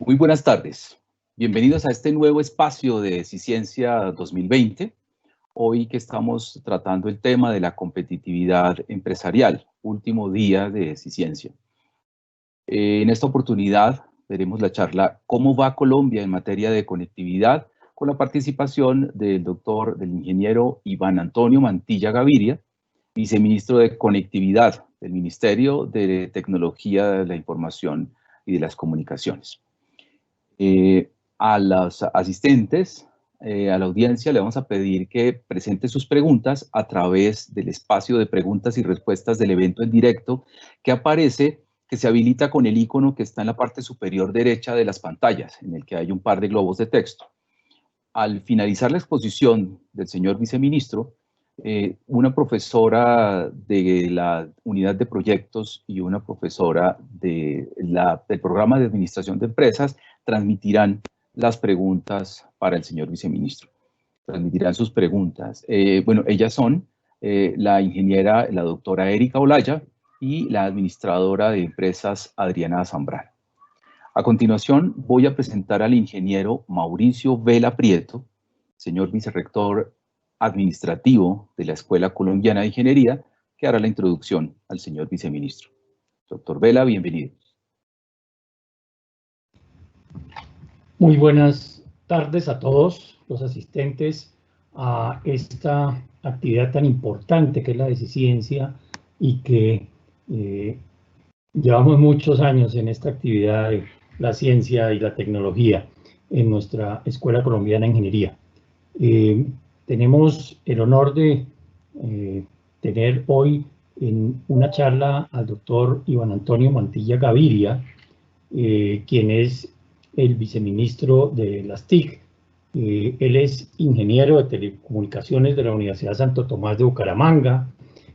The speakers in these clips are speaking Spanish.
Muy buenas tardes. Bienvenidos a este nuevo espacio de Ciciencia 2020. Hoy que estamos tratando el tema de la competitividad empresarial, último día de Ciciencia. En esta oportunidad veremos la charla ¿Cómo va Colombia en materia de conectividad? Con la participación del ingeniero Iván Antonio Mantilla Gaviria, viceministro de Conectividad del Ministerio de Tecnología de la Información y de las Comunicaciones. A los asistentes, a la audiencia, le vamos a pedir que presente sus preguntas a través del espacio de preguntas y respuestas del evento en directo que aparece, que se habilita con el icono que está en la parte superior derecha de las pantallas, en el que hay un par de globos de texto. Al finalizar la exposición del señor viceministro, una profesora de la unidad de proyectos y una profesora del programa de administración de empresas transmitirán las preguntas para el señor viceministro. Transmitirán sus preguntas. Bueno, ellas son la ingeniera, la doctora Erika Olaya y la administradora de empresas Adriana Zambrano. A continuación voy a presentar al ingeniero Mauricio Vela Prieto, señor vicerrector administrativo de la Escuela Colombiana de Ingeniería, que hará la introducción al señor viceministro. Doctor Vela, bienvenido. Muy buenas tardes a todos los asistentes a esta actividad tan importante que es la de Ciciencia y que llevamos muchos años en esta actividad de la ciencia y la tecnología en nuestra Escuela Colombiana de Ingeniería. Tenemos el honor de tener hoy en una charla al doctor Iván Antonio Mantilla Gaviria, quien es el viceministro de las TIC. Él es ingeniero de telecomunicaciones de la Universidad Santo Tomás de Bucaramanga,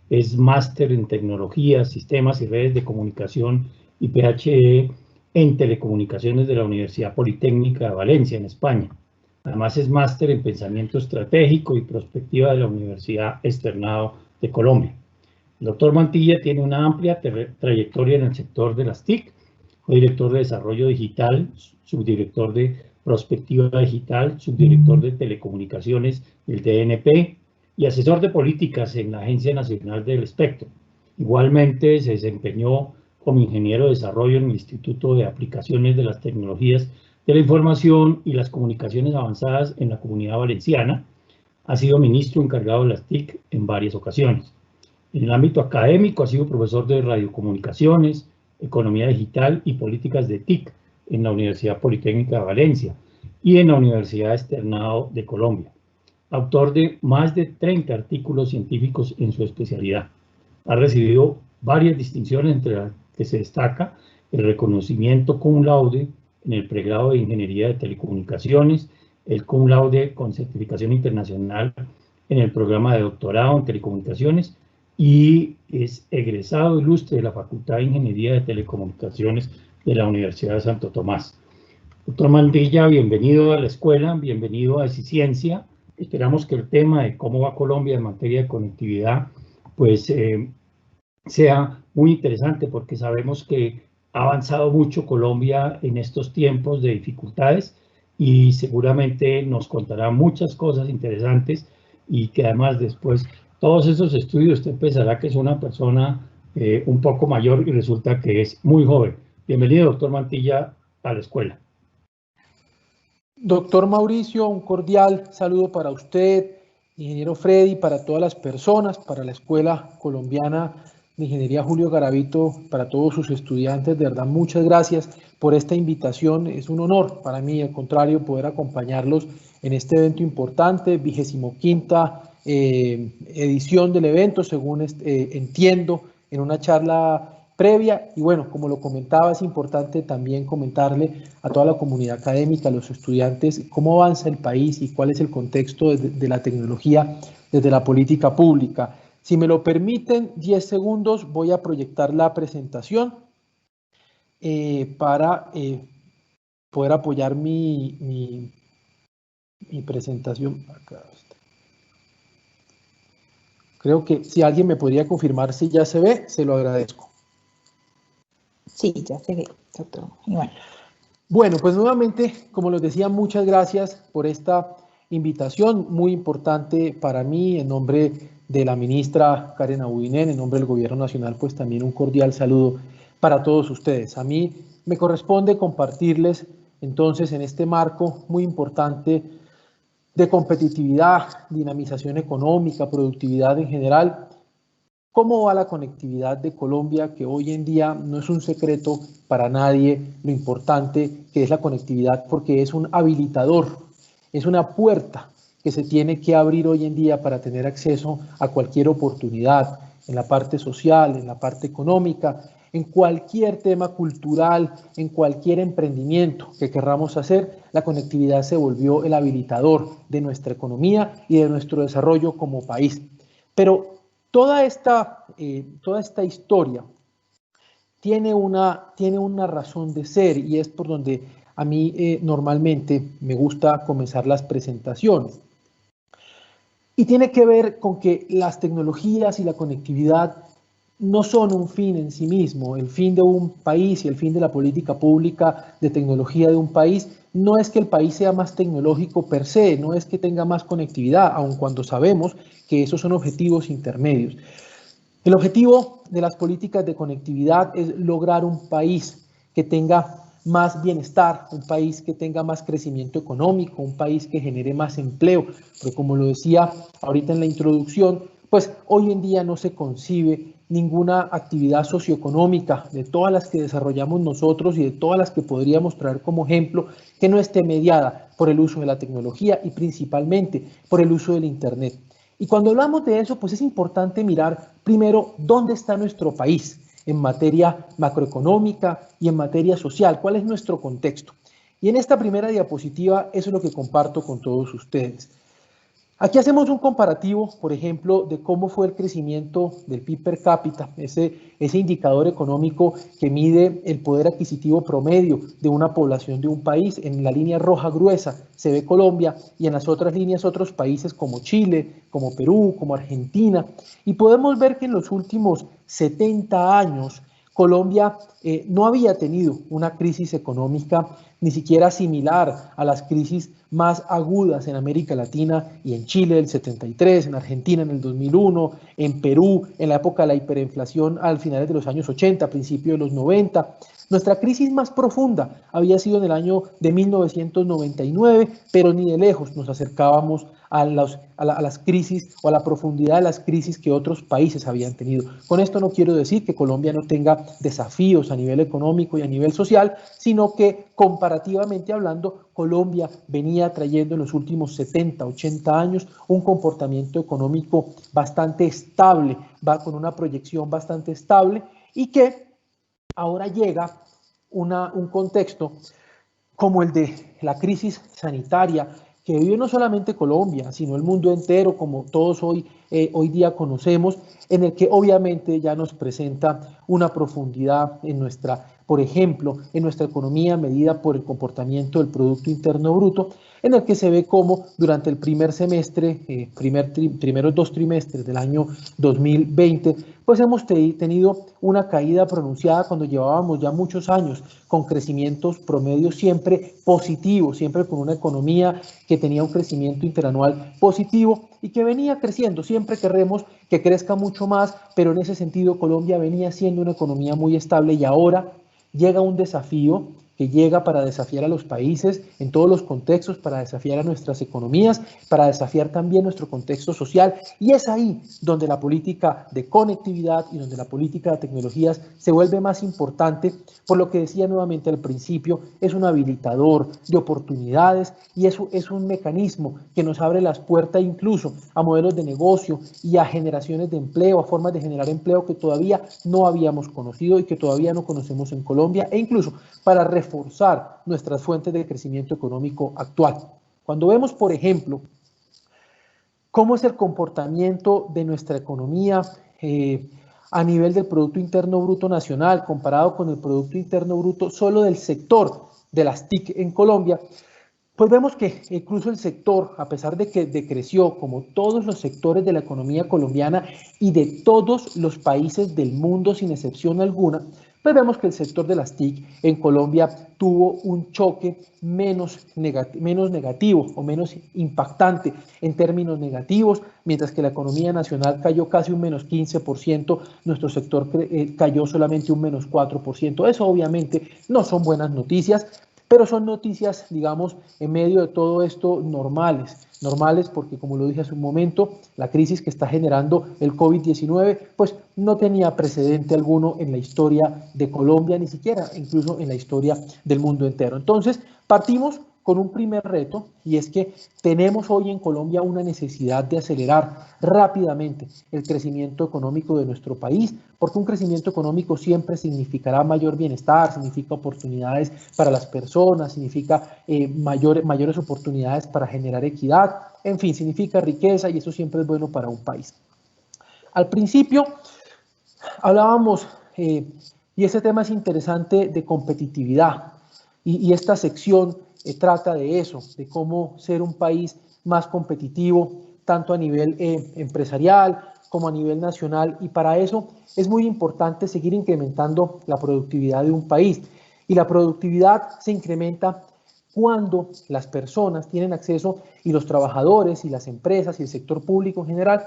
es máster en tecnología, sistemas y redes de comunicación y PhD en telecomunicaciones de la Universidad Politécnica de Valencia, en España. Además es máster en pensamiento estratégico y prospectiva de la Universidad Externado de Colombia. El doctor Mantilla tiene una amplia trayectoria en el sector de las TIC. Fue director de desarrollo digital, subdirector de prospectiva digital, subdirector de telecomunicaciones del DNP y asesor de políticas en la Agencia Nacional del Espectro. Igualmente se desempeñó como ingeniero de desarrollo en el Instituto de Aplicaciones de las Tecnologías de la Información y las Comunicaciones Avanzadas en la Comunidad Valenciana. Ha sido ministro encargado de las TIC en varias ocasiones. En el ámbito académico ha sido profesor de radiocomunicaciones, economía digital y políticas de TIC en la Universidad Politécnica de Valencia y en la Universidad Externado de Colombia. Autor de más de 30 artículos científicos en su especialidad. Ha recibido varias distinciones, entre las que se destaca el reconocimiento cum laude en el pregrado de Ingeniería de Telecomunicaciones, el cum laude con certificación internacional en el programa de doctorado en Telecomunicaciones y es egresado ilustre de la Facultad de Ingeniería de Telecomunicaciones de la Universidad de Santo Tomás. Doctor Mantilla, bienvenido a la escuela, bienvenido a Ciciencia. Esperamos que el tema de cómo va Colombia en materia de conectividad pues sea muy interesante, porque sabemos que ha avanzado mucho Colombia en estos tiempos de dificultades y seguramente nos contará muchas cosas interesantes y que además después todos esos estudios usted pensará que es una persona un poco mayor y resulta que es muy joven. Bienvenido, doctor Mantilla, a la escuela. Doctor Mauricio, un cordial saludo para usted, ingeniero Freddy, para todas las personas, para la Escuela Colombiana de Ingeniería Julio Garavito, para todos sus estudiantes. De verdad, muchas gracias por esta invitación. Es un honor para mí, al contrario, poder acompañarlos en este evento importante, 25ª edición del evento, según entiendo, en una charla previa. Y bueno, como lo comentaba, es importante también comentarle a toda la comunidad académica, a los estudiantes, cómo avanza el país y cuál es el contexto de la tecnología desde la política pública. Si me lo permiten, 10 segundos, voy a proyectar la presentación para poder apoyar mi presentación. Acá está. Creo que si alguien me podría confirmar si ya se ve, se lo agradezco. Sí, ya se ve, doctor Iván. Bueno, pues nuevamente, como les decía, muchas gracias por esta invitación muy importante para mí. En nombre de la ministra Karen Abudinen, en nombre del Gobierno Nacional, pues también un cordial saludo para todos ustedes. A mí me corresponde compartirles entonces en este marco muy importante de competitividad, dinamización económica, productividad en general, ¿cómo va la conectividad de Colombia? Que hoy en día no es un secreto para nadie lo importante que es la conectividad, porque es un habilitador, es una puerta que se tiene que abrir hoy en día para tener acceso a cualquier oportunidad, en la parte social, en la parte económica, en cualquier tema cultural, en cualquier emprendimiento que querramos hacer. La conectividad se volvió el habilitador de nuestra economía y de nuestro desarrollo como país. Pero toda esta historia tiene una razón de ser, y es por donde a mí normalmente me gusta comenzar las presentaciones. Y tiene que ver con que las tecnologías y la conectividad no son un fin en sí mismo. El fin de un país y el fin de la política pública de tecnología de un país no es que el país sea más tecnológico per se, no es que tenga más conectividad, aun cuando sabemos que esos son objetivos intermedios. El objetivo de las políticas de conectividad es lograr un país que tenga más bienestar, un país que tenga más crecimiento económico, un país que genere más empleo, porque como lo decía ahorita en la introducción, pues hoy en día no se concibe ninguna actividad socioeconómica de todas las que desarrollamos nosotros y de todas las que podríamos traer como ejemplo que no esté mediada por el uso de la tecnología y principalmente por el uso del Internet. Y cuando hablamos de eso, pues es importante mirar primero dónde está nuestro país en materia macroeconómica y en materia social, cuál es nuestro contexto. Y en esta primera diapositiva eso es lo que comparto con todos ustedes. Aquí hacemos un comparativo, por ejemplo, de cómo fue el crecimiento del PIB per cápita, ese indicador económico que mide el poder adquisitivo promedio de una población de un país. En la línea roja gruesa se ve Colombia y en las otras líneas otros países como Chile, como Perú, como Argentina. Y podemos ver que en los últimos 70 años Colombia no había tenido una crisis económica ni siquiera similar a las crisis más agudas en América Latina y en Chile del 73, en Argentina en el 2001, en Perú en la época de la hiperinflación al finales de los años 80, principios de los 90. Nuestra crisis más profunda había sido en el año de 1999, pero ni de lejos nos acercábamos a las crisis o a la profundidad de las crisis que otros países habían tenido. Con esto no quiero decir que Colombia no tenga desafíos a nivel económico y a nivel social, sino que comparativamente hablando, Colombia venía trayendo en los últimos 70, 80 años un comportamiento económico bastante estable, va con una proyección bastante estable y que ahora llega un contexto como el de la crisis sanitaria que vive no solamente Colombia, sino el mundo entero, como todos hoy día conocemos, en el que obviamente ya nos presenta una profundidad en nuestra, por ejemplo, en nuestra economía medida por el comportamiento del Producto Interno Bruto, en el que se ve cómo durante el primer semestre, primeros 2 trimestres del año 2020, pues hemos tenido una caída pronunciada cuando llevábamos ya muchos años con crecimientos promedios siempre positivos, siempre con una economía que tenía un crecimiento interanual positivo y que venía creciendo. Siempre queremos que crezca mucho más, pero en ese sentido Colombia venía siendo una economía muy estable y ahora llega un desafío que llega para desafiar a los países en todos los contextos, para desafiar a nuestras economías, para desafiar también nuestro contexto social. Y es ahí donde la política de conectividad y donde la política de tecnologías se vuelve más importante, por lo que decía nuevamente al principio, es un habilitador de oportunidades y es un mecanismo que nos abre las puertas incluso a modelos de negocio y a generaciones de empleo, a formas de generar empleo que todavía no habíamos conocido y que todavía no conocemos en Colombia, e incluso para reforzar nuestras fuentes de crecimiento económico actual. Cuando vemos, por ejemplo, cómo es el comportamiento de nuestra economía a nivel del Producto Interno Bruto Nacional comparado con el Producto Interno Bruto solo del sector de las TIC en Colombia, pues vemos que incluso el sector, a pesar de que decreció como todos los sectores de la economía colombiana y de todos los países del mundo sin excepción alguna, pues vemos que el sector de las TIC en Colombia tuvo un choque menos negativo o menos impactante en términos negativos, mientras que la economía nacional cayó casi un menos 15%, nuestro sector cayó solamente un menos 4%. Eso obviamente no son buenas noticias, pero son noticias, digamos, en medio de todo esto normales porque, como lo dije hace un momento, la crisis que está generando el COVID-19, pues no tenía precedente alguno en la historia de Colombia, ni siquiera incluso en la historia del mundo entero. Entonces, partimos con un primer reto, y es que tenemos hoy en Colombia una necesidad de acelerar rápidamente el crecimiento económico de nuestro país, porque un crecimiento económico siempre significará mayor bienestar, significa oportunidades para las personas, significa mayores oportunidades para generar equidad, en fin, significa riqueza, y eso siempre es bueno para un país. Al principio hablábamos, y ese tema es interesante, de competitividad, y esta sección trata de eso, de cómo ser un país más competitivo, tanto a nivel empresarial como a nivel nacional, y para eso es muy importante seguir incrementando la productividad de un país. Y la productividad se incrementa cuando las personas tienen acceso, y los trabajadores y las empresas y el sector público en general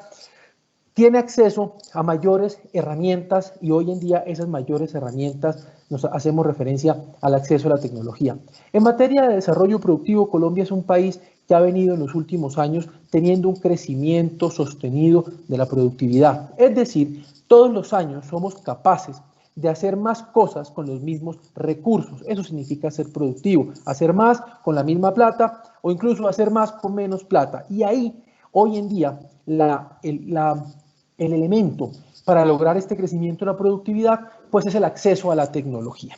tiene acceso a mayores herramientas, y hoy en día esas mayores herramientas nos hacemos referencia al acceso a la tecnología. En materia de desarrollo productivo, Colombia es un país que ha venido en los últimos años teniendo un crecimiento sostenido de la productividad. Es decir, todos los años somos capaces de hacer más cosas con los mismos recursos. Eso significa ser productivo, hacer más con la misma plata o incluso hacer más con menos plata. Y ahí, hoy en día, el elemento para lograr este crecimiento en la productividad, pues es el acceso a la tecnología.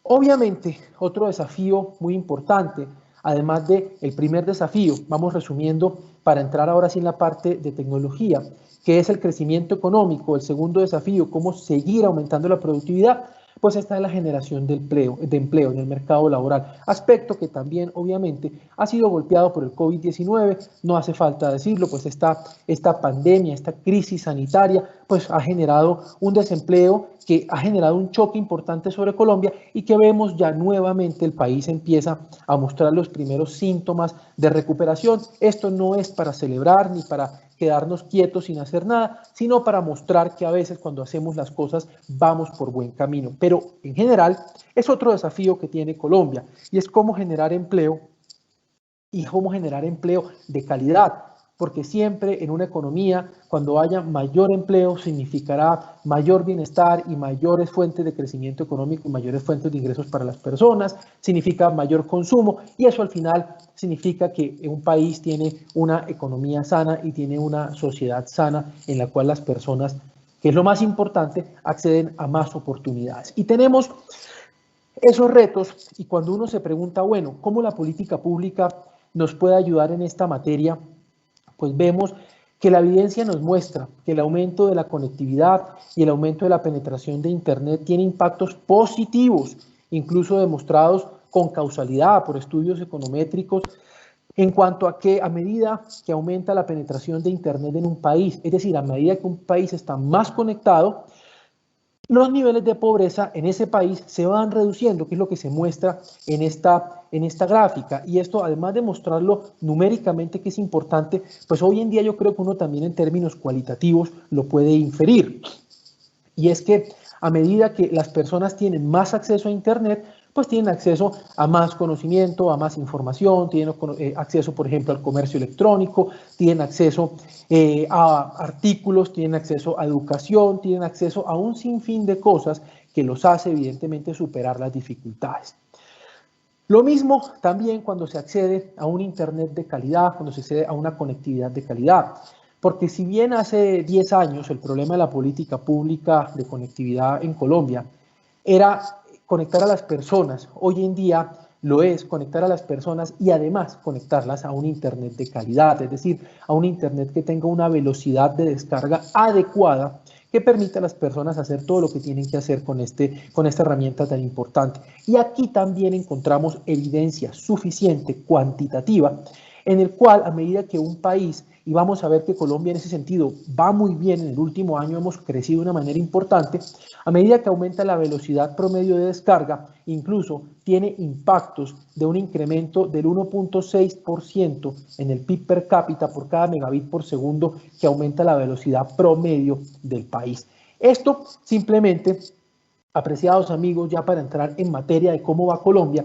Obviamente, otro desafío muy importante, además del primer desafío, vamos resumiendo para entrar ahora sí en la parte de tecnología, que es el crecimiento económico. El segundo desafío, cómo seguir aumentando la productividad, pues está en la generación de empleo en el mercado laboral, aspecto que también obviamente ha sido golpeado por el COVID-19, no hace falta decirlo, pues esta pandemia, esta crisis sanitaria, pues ha generado un desempleo que ha generado un choque importante sobre Colombia, y que vemos ya nuevamente el país empieza a mostrar los primeros síntomas de recuperación. Esto no es para celebrar ni para quedarnos quietos sin hacer nada, sino para mostrar que a veces cuando hacemos las cosas vamos por buen camino. Pero en general es otro desafío que tiene Colombia, y es cómo generar empleo, y cómo generar empleo de calidad, porque siempre en una economía, cuando haya mayor empleo, significará mayor bienestar y mayores fuentes de crecimiento económico y mayores fuentes de ingresos para las personas, significa mayor consumo, y eso al final significa que un país tiene una economía sana y tiene una sociedad sana en la cual las personas, que es lo más importante, acceden a más oportunidades. Y tenemos esos retos, y cuando uno se pregunta, bueno, ¿cómo la política pública nos puede ayudar en esta materia? Pues vemos que la evidencia nos muestra que el aumento de la conectividad y el aumento de la penetración de Internet tiene impactos positivos, incluso demostrados con causalidad por estudios econométricos, en cuanto a que a medida que aumenta la penetración de Internet en un país, es decir, a medida que un país está más conectado, los niveles de pobreza en ese país se van reduciendo, que es lo que se muestra en esta gráfica. Y esto, además de mostrarlo numéricamente, que es importante, pues hoy en día yo creo que uno también en términos cualitativos lo puede inferir. Y es que a medida que las personas tienen más acceso a Internet, pues tienen acceso a más conocimiento, a más información, tienen acceso, por ejemplo, al comercio electrónico, tienen acceso a artículos, tienen acceso a educación, tienen acceso a un sinfín de cosas que los hace evidentemente superar las dificultades. Lo mismo también cuando se accede a un Internet de calidad, cuando se accede a una conectividad de calidad. Porque si bien hace 10 años el problema de la política pública de conectividad en Colombia era conectar a las personas, hoy en día lo es conectar a las personas y además conectarlas a un Internet de calidad, es decir, a un Internet que tenga una velocidad de descarga adecuada que permita a las personas hacer todo lo que tienen que hacer con esta herramienta tan importante. Y aquí también encontramos evidencia suficiente, cuantitativa, en el cual a medida que un país, y vamos a ver que Colombia en ese sentido va muy bien, en el último año hemos crecido de una manera importante, a medida que aumenta la velocidad promedio de descarga, incluso tiene impactos de un incremento del 1.6% en el PIB per cápita por cada megabit por segundo que aumenta la velocidad promedio del país. Esto simplemente, apreciados amigos, ya para entrar en materia de cómo va Colombia,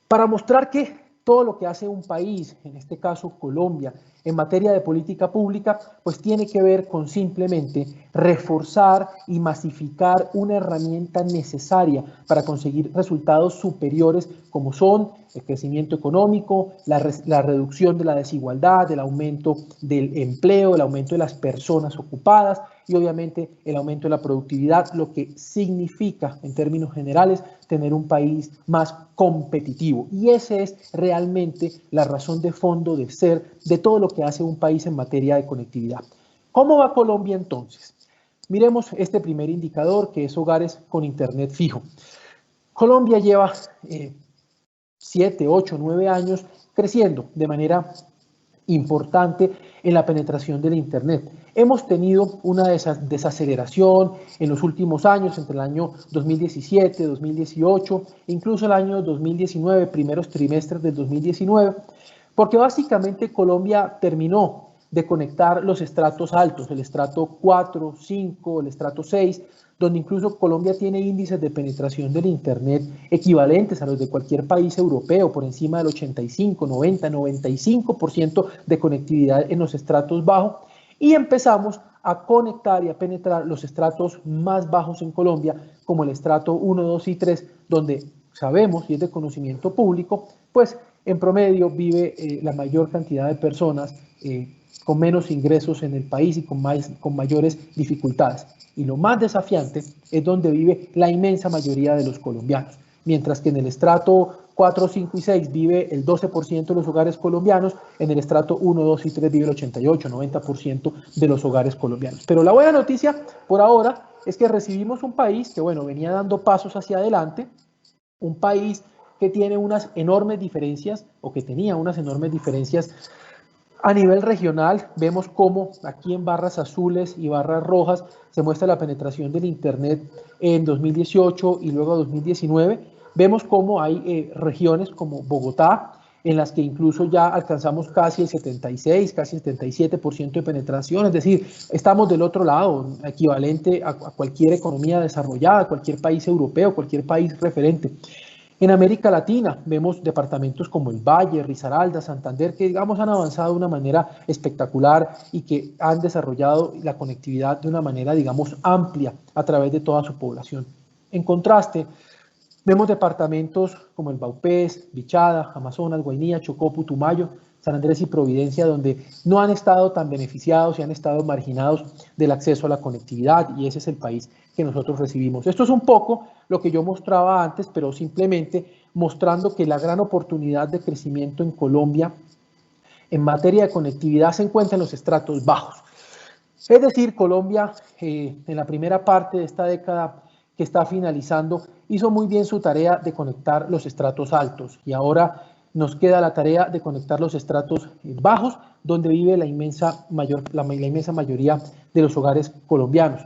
para mostrar que todo lo que hace un país, en este caso Colombia, en materia de política pública, pues tiene que ver con simplemente reforzar y masificar una herramienta necesaria para conseguir resultados superiores como son el crecimiento económico, la reducción de la desigualdad, el aumento del empleo, el aumento de las personas ocupadas y obviamente el aumento de la productividad, lo que significa en términos generales tener un país más competitivo. Y esa es realmente la razón de fondo de ser de todo lo que hace un país en materia de conectividad. ¿Cómo va Colombia entonces? Miremos este primer indicador, que es hogares con internet fijo. Colombia lleva 7, 8, 9 años creciendo de manera importante en la penetración del internet. Hemos tenido una desaceleración en los últimos años, entre el año 2017, 2018, incluso el año 2019, primeros trimestres del 2019, porque básicamente Colombia terminó de conectar los estratos altos, el estrato 4, 5, el estrato 6, donde incluso Colombia tiene índices de penetración del internet equivalentes a los de cualquier país europeo, por encima del 85, 90, 95% de conectividad en los estratos bajos, y empezamos a conectar y a penetrar los estratos más bajos en Colombia, como el estrato 1, 2 y 3, donde sabemos, y es de conocimiento público, pues en promedio vive la mayor cantidad de personas con menos ingresos en el país y con mayores dificultades. Y lo más desafiante es donde vive la inmensa mayoría de los colombianos. Mientras que en el estrato 4, 5 y 6 vive el 12% de los hogares colombianos, en el estrato 1, 2 y 3 vive el 88, 90% de los hogares colombianos. Pero la buena noticia por ahora es que recibimos un país que, bueno, venía dando pasos hacia adelante, un país que tiene unas enormes diferencias, o que tenía unas enormes diferencias a nivel regional. Vemos cómo aquí en barras azules y barras rojas se muestra la penetración del internet en 2018 y luego 2019. Vemos cómo hay regiones como Bogotá, en las que incluso ya alcanzamos casi el 76, casi el 77% de penetración, es decir, estamos del otro lado, equivalente a cualquier economía desarrollada, cualquier país europeo, cualquier país referente. En América Latina vemos departamentos como el Valle, Risaralda, Santander, que digamos han avanzado de una manera espectacular y que han desarrollado la conectividad de una manera digamos amplia a través de toda su población. En contraste, vemos departamentos como el Vaupés, Bichada, Amazonas, Guainía, Chocó, Putumayo, San Andrés y Providencia, donde no han estado tan beneficiados y han estado marginados del acceso a la conectividad, y ese es el país que nosotros recibimos. Esto es un poco lo que yo mostraba antes, pero simplemente mostrando que la gran oportunidad de crecimiento en Colombia en materia de conectividad se encuentra en los estratos bajos. Es decir, Colombia en la primera parte de esta década que está finalizando hizo muy bien su tarea de conectar los estratos altos, y ahora nos queda la tarea de conectar los estratos bajos, donde vive la inmensa mayoría de los hogares colombianos.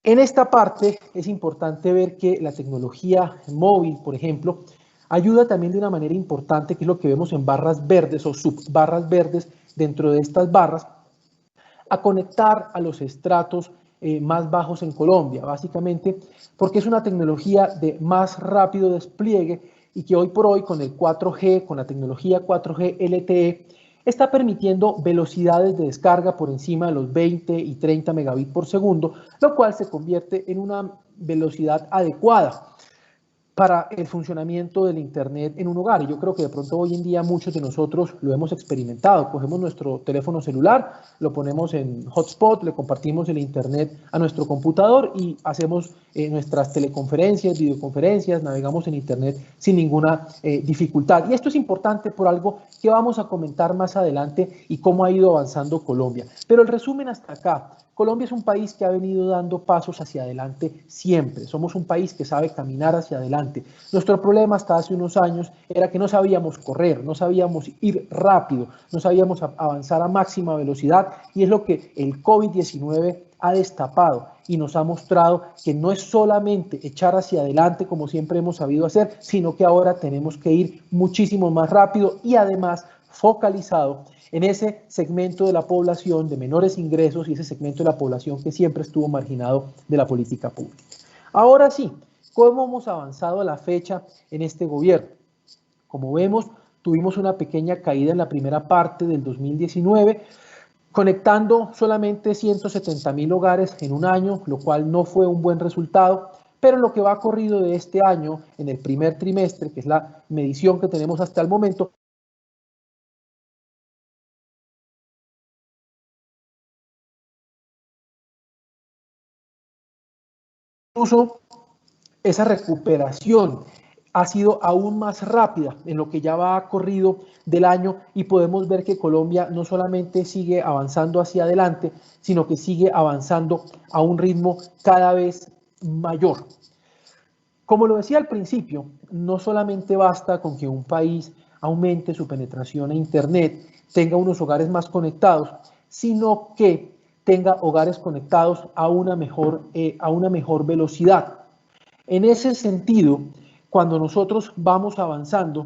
En esta parte es importante ver que la tecnología móvil, por ejemplo, ayuda también de una manera importante, que es lo que vemos en barras verdes o subbarras verdes dentro de estas barras, a conectar a los estratos más bajos en Colombia, básicamente porque es una tecnología de más rápido despliegue y que hoy por hoy con el 4G, con la tecnología 4G LTE, está permitiendo velocidades de descarga por encima de los 20 y 30 megabits por segundo, lo cual se convierte en una velocidad adecuada para el funcionamiento del internet en un hogar. Y yo creo que de pronto hoy en día muchos de nosotros lo hemos experimentado. Cogemos nuestro teléfono celular, lo ponemos en hotspot, le compartimos el internet a nuestro computador y hacemos nuestras teleconferencias, videoconferencias, navegamos en internet sin ninguna dificultad. Y esto es importante por algo que vamos a comentar más adelante y cómo ha ido avanzando Colombia. Pero el resumen hasta acá: Colombia es un país que ha venido dando pasos hacia adelante siempre. Somos un país que sabe caminar hacia adelante. adelante. Nuestro problema hasta hace unos años era que no sabíamos correr, no sabíamos ir rápido, no sabíamos avanzar a máxima velocidad, y es lo que el COVID-19 ha destapado y nos ha mostrado que no es solamente echar hacia adelante como siempre hemos sabido hacer, sino que ahora tenemos que ir muchísimo más rápido y además focalizado en ese segmento de la población de menores ingresos y ese segmento de la población que siempre estuvo marginado de la política pública. Ahora sí, ¿cómo hemos avanzado a la fecha en este gobierno? Como vemos, tuvimos una pequeña caída en la primera parte del 2019, conectando solamente 170.000 hogares en un año, lo cual no fue un buen resultado, pero lo que va corrido de este año, en el primer trimestre, que es la medición que tenemos hasta el momento, incluso esa recuperación ha sido aún más rápida en lo que ya va corrido del año, y podemos ver que Colombia no solamente sigue avanzando hacia adelante, sino que sigue avanzando a un ritmo cada vez mayor. Como lo decía al principio, no solamente basta con que un país aumente su penetración a Internet, tenga unos hogares más conectados, sino que tenga hogares conectados a una mejor velocidad. En ese sentido, cuando nosotros vamos avanzando,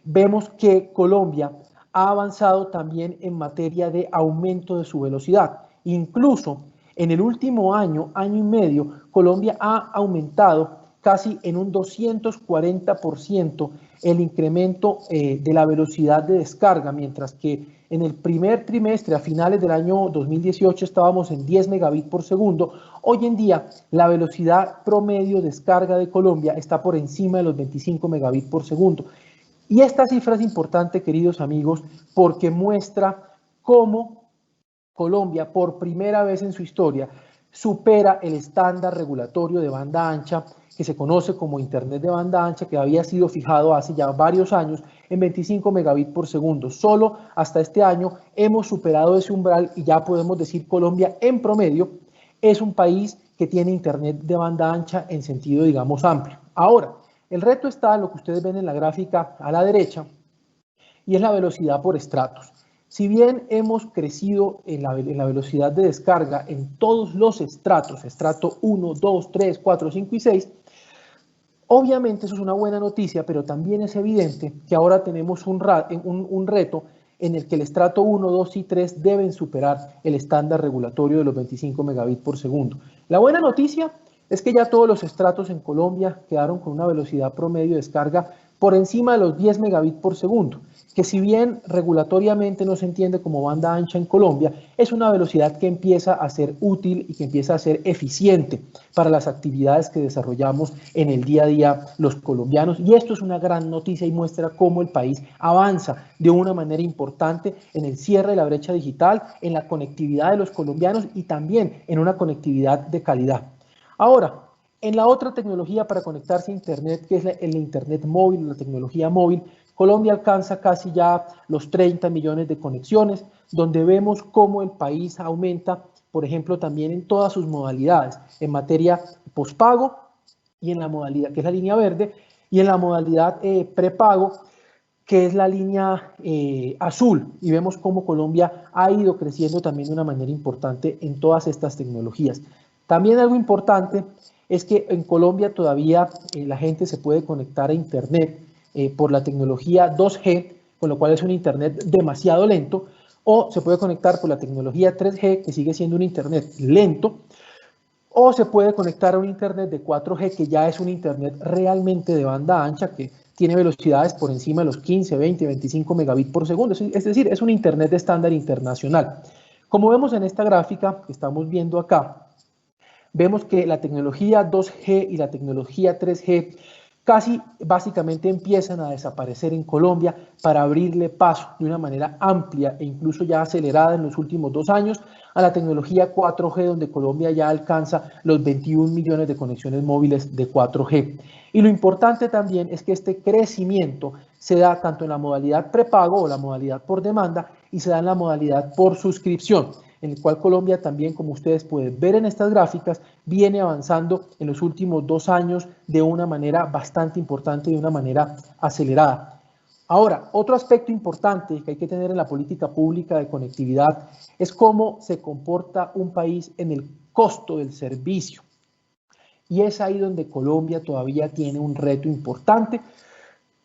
vemos que Colombia ha avanzado también en materia de aumento de su velocidad. Incluso en el último año, año y medio, Colombia ha aumentado casi en un 240% el incremento de la velocidad de descarga, mientras que en el primer trimestre, a finales del año 2018, estábamos en 10 megabits por segundo. Hoy en día, la velocidad promedio de descarga de Colombia está por encima de los 25 megabits por segundo. Y esta cifra es importante, queridos amigos, porque muestra cómo Colombia, por primera vez en su historia, supera el estándar regulatorio de banda ancha que se conoce como Internet de banda ancha, que había sido fijado hace ya varios años en 25 megabits por segundo. Solo hasta este año hemos superado ese umbral y ya podemos decir Colombia en promedio es un país que tiene Internet de banda ancha en sentido, digamos, amplio. Ahora, el reto está en lo que ustedes ven en la gráfica a la derecha, y es la velocidad por estratos. Si bien hemos crecido en la velocidad de descarga en todos los estratos, estrato 1, 2, 3, 4, 5 y 6, obviamente eso es una buena noticia, pero también es evidente que ahora tenemos un reto en el que el estrato 1, 2 y 3 deben superar el estándar regulatorio de los 25 megabits por segundo. La buena noticia es que ya todos los estratos en Colombia quedaron con una velocidad promedio de descarga por encima de los 10 megabits por segundo, que si bien regulatoriamente no se entiende como banda ancha en Colombia, es una velocidad que empieza a ser útil y que empieza a ser eficiente para las actividades que desarrollamos en el día a día los colombianos, y esto es una gran noticia y muestra cómo el país avanza de una manera importante en el cierre de la brecha digital, en la conectividad de los colombianos y también en una conectividad de calidad. Ahora, en la otra tecnología para conectarse a Internet, que es el Internet móvil, la tecnología móvil, Colombia alcanza casi ya los 30 millones de conexiones, donde vemos cómo el país aumenta, por ejemplo, también en todas sus modalidades, en materia pospago y en la modalidad, que es la línea verde, y en la modalidad prepago, que es la línea azul, y vemos cómo Colombia ha ido creciendo también de una manera importante en todas estas tecnologías. También algo importante es que en Colombia todavía la gente se puede conectar a Internet por la tecnología 2G, con lo cual es un Internet demasiado lento, o se puede conectar por la tecnología 3G, que sigue siendo un Internet lento, o se puede conectar a un Internet de 4G, que ya es un Internet realmente de banda ancha, que tiene velocidades por encima de los 15, 20, 25 megabits por segundo, es decir, es un Internet de estándar internacional. Como vemos en esta gráfica que estamos viendo acá, vemos que la tecnología 2G y la tecnología 3G casi básicamente empiezan a desaparecer en Colombia para abrirle paso de una manera amplia e incluso ya acelerada en los últimos 2 años a la tecnología 4G, donde Colombia ya alcanza los 21 millones de conexiones móviles de 4G. Y lo importante también es que este crecimiento se da tanto en la modalidad prepago o la modalidad por demanda y se da en la modalidad por suscripción. en el cual Colombia también, como ustedes pueden ver en estas gráficas, viene avanzando en los últimos 2 años de una manera bastante importante, de una manera acelerada. Ahora, otro aspecto importante que hay que tener en la política pública de conectividad es cómo se comporta un país en el costo del servicio. Y es ahí donde Colombia todavía tiene un reto importante,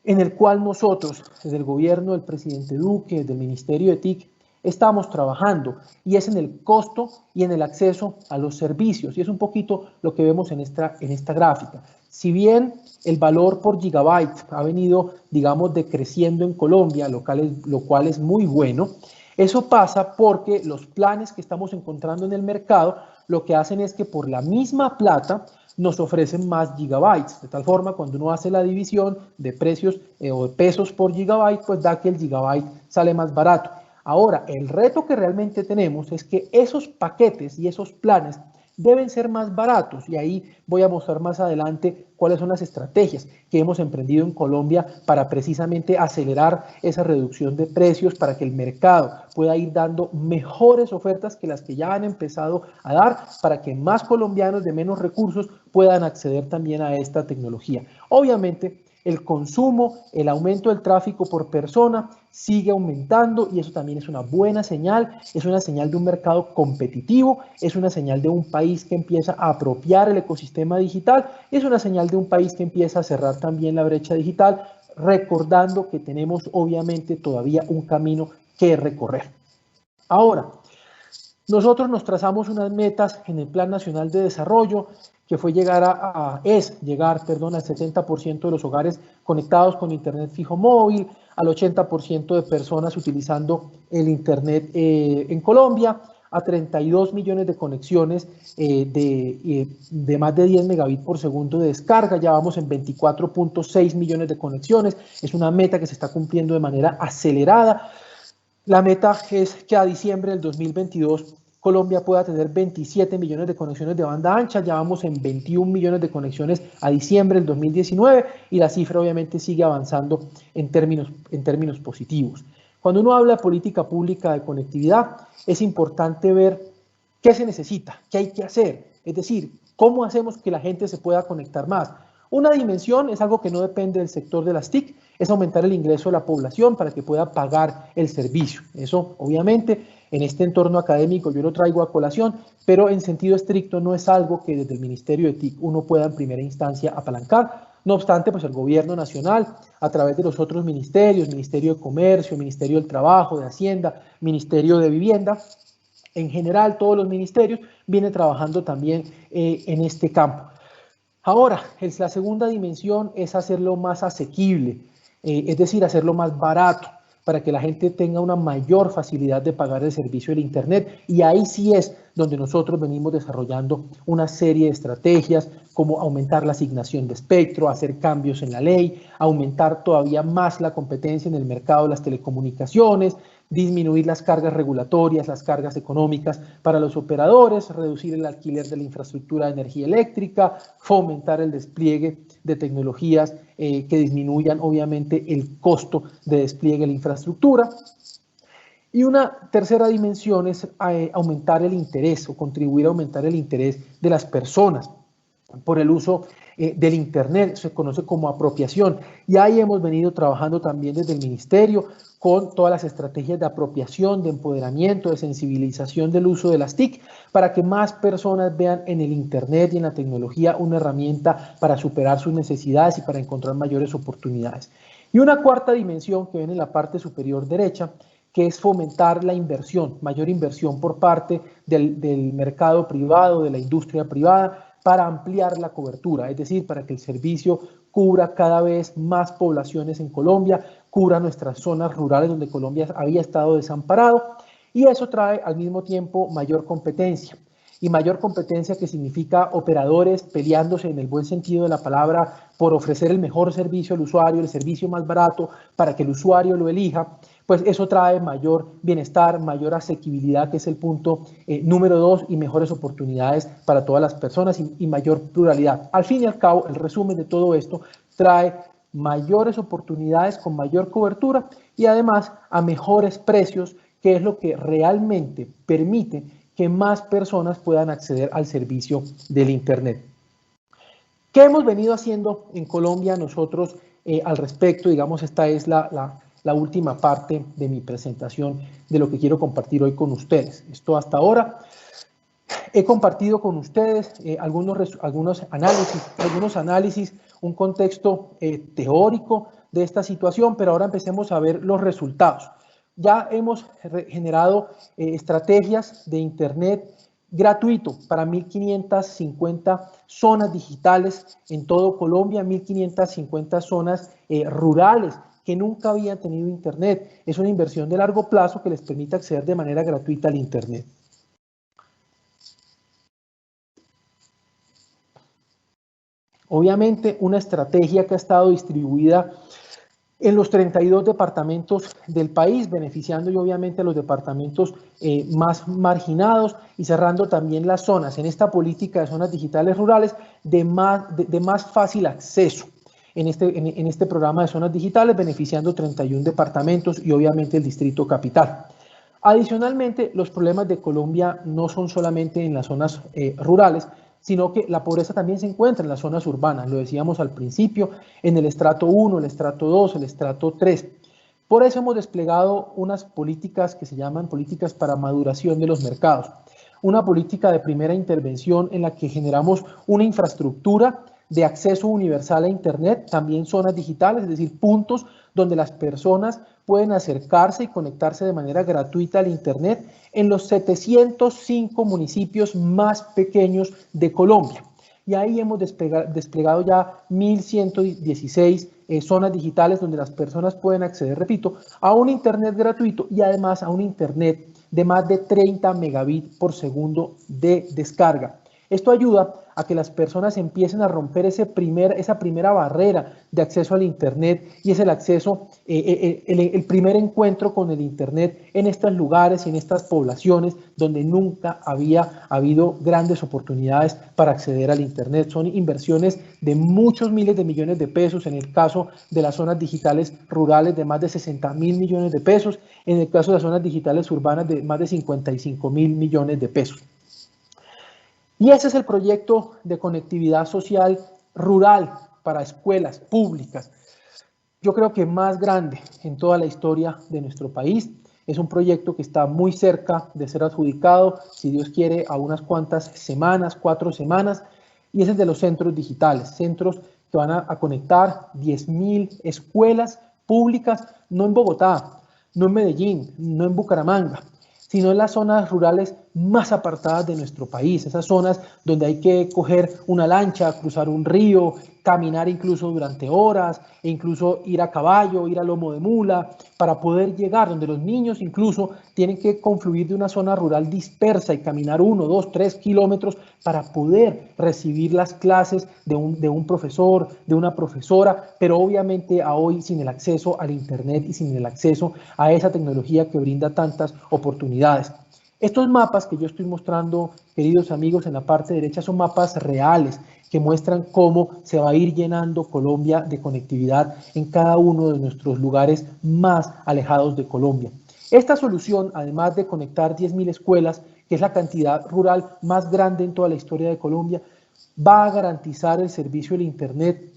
en el cual nosotros, desde el gobierno del presidente Duque, desde el Ministerio de TIC, estamos trabajando, y es en el costo y en el acceso a los servicios, y es un poquito lo que vemos en esta gráfica. Si bien el valor por gigabyte ha venido, digamos, decreciendo en Colombia, lo cual es muy bueno, eso pasa porque los planes que estamos encontrando en el mercado lo que hacen es que por la misma plata nos ofrecen más gigabytes, de tal forma cuando uno hace la división de precios o de pesos por gigabyte, pues da que el gigabyte sale más barato. Ahora, el reto que realmente tenemos es que esos paquetes y esos planes deben ser más baratos, y ahí voy a mostrar más adelante cuáles son las estrategias que hemos emprendido en Colombia para precisamente acelerar esa reducción de precios, para que el mercado pueda ir dando mejores ofertas que las que ya han empezado a dar, para que más colombianos de menos recursos puedan acceder también a esta tecnología. Obviamente, el consumo, el aumento del tráfico por persona sigue aumentando, y eso también es una buena señal, es una señal de un mercado competitivo, es una señal de un país que empieza a apropiar el ecosistema digital, es una señal de un país que empieza a cerrar también la brecha digital, recordando que tenemos obviamente todavía un camino que recorrer. Ahora, nosotros nos trazamos unas metas en el Plan Nacional de Desarrollo, que fue llegar al 70% de los hogares conectados con Internet fijo móvil, al 80% de personas utilizando el Internet en Colombia, a 32 millones de conexiones de más de 10 megabits por segundo de descarga. Ya vamos en 24.6 millones de conexiones. Es una meta que se está cumpliendo de manera acelerada. La meta es que a diciembre del 2022 Colombia pueda tener 27 millones de conexiones de banda ancha, ya vamos en 21 millones de conexiones a diciembre del 2019, y la cifra obviamente sigue avanzando en términos positivos. Cuando uno habla de política pública de conectividad, es importante ver qué se necesita, qué hay que hacer, es decir, cómo hacemos que la gente se pueda conectar más. Una dimensión es algo que no depende del sector de las TIC, es aumentar el ingreso de la población para que pueda pagar el servicio. Eso, obviamente, en este entorno académico yo lo traigo a colación, pero en sentido estricto no es algo que desde el Ministerio de TIC uno pueda en primera instancia apalancar. No obstante, pues el gobierno nacional, a través de los otros ministerios, Ministerio de Comercio, Ministerio del Trabajo, de Hacienda, Ministerio de Vivienda, en general todos los ministerios vienen trabajando también en este campo. Ahora, la segunda dimensión es hacerlo más asequible, es decir, hacerlo más barato, para que la gente tenga una mayor facilidad de pagar el servicio del Internet, y ahí sí es donde nosotros venimos desarrollando una serie de estrategias, como aumentar la asignación de espectro, hacer cambios en la ley, aumentar todavía más la competencia en el mercado de las telecomunicaciones, disminuir las cargas regulatorias, las cargas económicas para los operadores, reducir el alquiler de la infraestructura de energía eléctrica, fomentar el despliegue de tecnologías que disminuyan obviamente el costo de despliegue de la infraestructura. Y una tercera dimensión es aumentar el interés, o contribuir a aumentar el interés de las personas por el uso del Internet, se conoce como apropiación, y ahí hemos venido trabajando también desde el Ministerio con todas las estrategias de apropiación, de empoderamiento, de sensibilización del uso de las TIC, para que más personas vean en el Internet y en la tecnología una herramienta para superar sus necesidades y para encontrar mayores oportunidades. Y una cuarta dimensión que ven en la parte superior derecha, que es fomentar la inversión, mayor inversión por parte del mercado privado, de la industria privada, para ampliar la cobertura, es decir, para que el servicio cubra cada vez más poblaciones en Colombia, cubra nuestras zonas rurales donde Colombia había estado desamparado, y eso trae al mismo tiempo mayor competencia. Y mayor competencia, que significa operadores peleándose en el buen sentido de la palabra por ofrecer el mejor servicio al usuario, el servicio más barato para que el usuario lo elija, pues eso trae mayor bienestar, mayor asequibilidad, que es el punto número 2, y mejores oportunidades para todas las personas y mayor pluralidad. Al fin y al cabo, el resumen de todo esto trae mayores oportunidades con mayor cobertura, y además a mejores precios que es lo que realmente permite que más personas puedan acceder al servicio del Internet. ¿Qué hemos venido haciendo en Colombia nosotros al respecto? Digamos, esta es la última parte de mi presentación de lo que quiero compartir hoy con ustedes. Esto hasta ahora. He compartido con ustedes algunos análisis, un contexto teórico de esta situación, pero ahora empecemos a ver los resultados. Ya hemos generado estrategias de Internet gratuito para 1.550 zonas digitales en todo Colombia, 1.550 zonas rurales que nunca habían tenido Internet. Es una inversión de largo plazo que les permite acceder de manera gratuita al Internet. Obviamente, una estrategia que ha estado distribuida en los 32 departamentos del país, beneficiando y obviamente a los departamentos más marginados y cerrando también las zonas en esta política de zonas digitales rurales de más fácil acceso en este programa de zonas digitales, beneficiando 31 departamentos y obviamente el Distrito Capital. Adicionalmente, los problemas de Colombia no son solamente en las zonas rurales, sino que la pobreza también se encuentra en las zonas urbanas, lo decíamos al principio, en el estrato 1, el estrato 2, el estrato 3. Por eso hemos desplegado unas políticas que se llaman políticas para maduración de los mercados. Una política de primera intervención en la que generamos una infraestructura de acceso universal a Internet, también zonas digitales, es decir, puntos donde las personas pueden acercarse y conectarse de manera gratuita al Internet en los 705 municipios más pequeños de Colombia. Y ahí hemos desplegado ya 1.116 zonas digitales donde las personas pueden acceder, repito, a un Internet gratuito y además a un Internet de más de 30 megabits por segundo de descarga. Esto ayuda a que las personas empiecen a romper esa primera barrera de acceso al Internet y es el acceso, el primer encuentro con el Internet en estos lugares y en estas poblaciones donde nunca había habido grandes oportunidades para acceder al Internet. Son inversiones de muchos miles de millones de pesos, en el caso de las zonas digitales rurales de más de 60.000 millones de pesos, en el caso de las zonas digitales urbanas de más de 55.000 millones de pesos. Y ese es el proyecto de conectividad social rural para escuelas públicas. Yo creo que más grande en toda la historia de nuestro país. Es un proyecto que está muy cerca de ser adjudicado, si Dios quiere, a unas cuantas semanas, 4 semanas, y es el de los centros digitales, centros que van a conectar 10.000 escuelas públicas, no en Bogotá, no en Medellín, no en Bucaramanga, sino en las zonas rurales más apartadas de nuestro país, esas zonas donde hay que coger una lancha, cruzar un río, caminar incluso durante horas, e incluso ir a caballo, ir a lomo de mula, para poder llegar, donde los niños incluso tienen que confluir de una zona rural dispersa y caminar 1, 2, 3 kilómetros para poder recibir las clases de un profesor, de una profesora, pero obviamente a hoy sin el acceso al Internet y sin el acceso a esa tecnología que brinda tantas oportunidades. Estos mapas que yo estoy mostrando, queridos amigos, en la parte derecha son mapas reales que muestran cómo se va a ir llenando Colombia de conectividad en cada uno de nuestros lugares más alejados de Colombia. Esta solución, además de conectar 10.000 escuelas, que es la cantidad rural más grande en toda la historia de Colombia, va a garantizar el servicio del Internet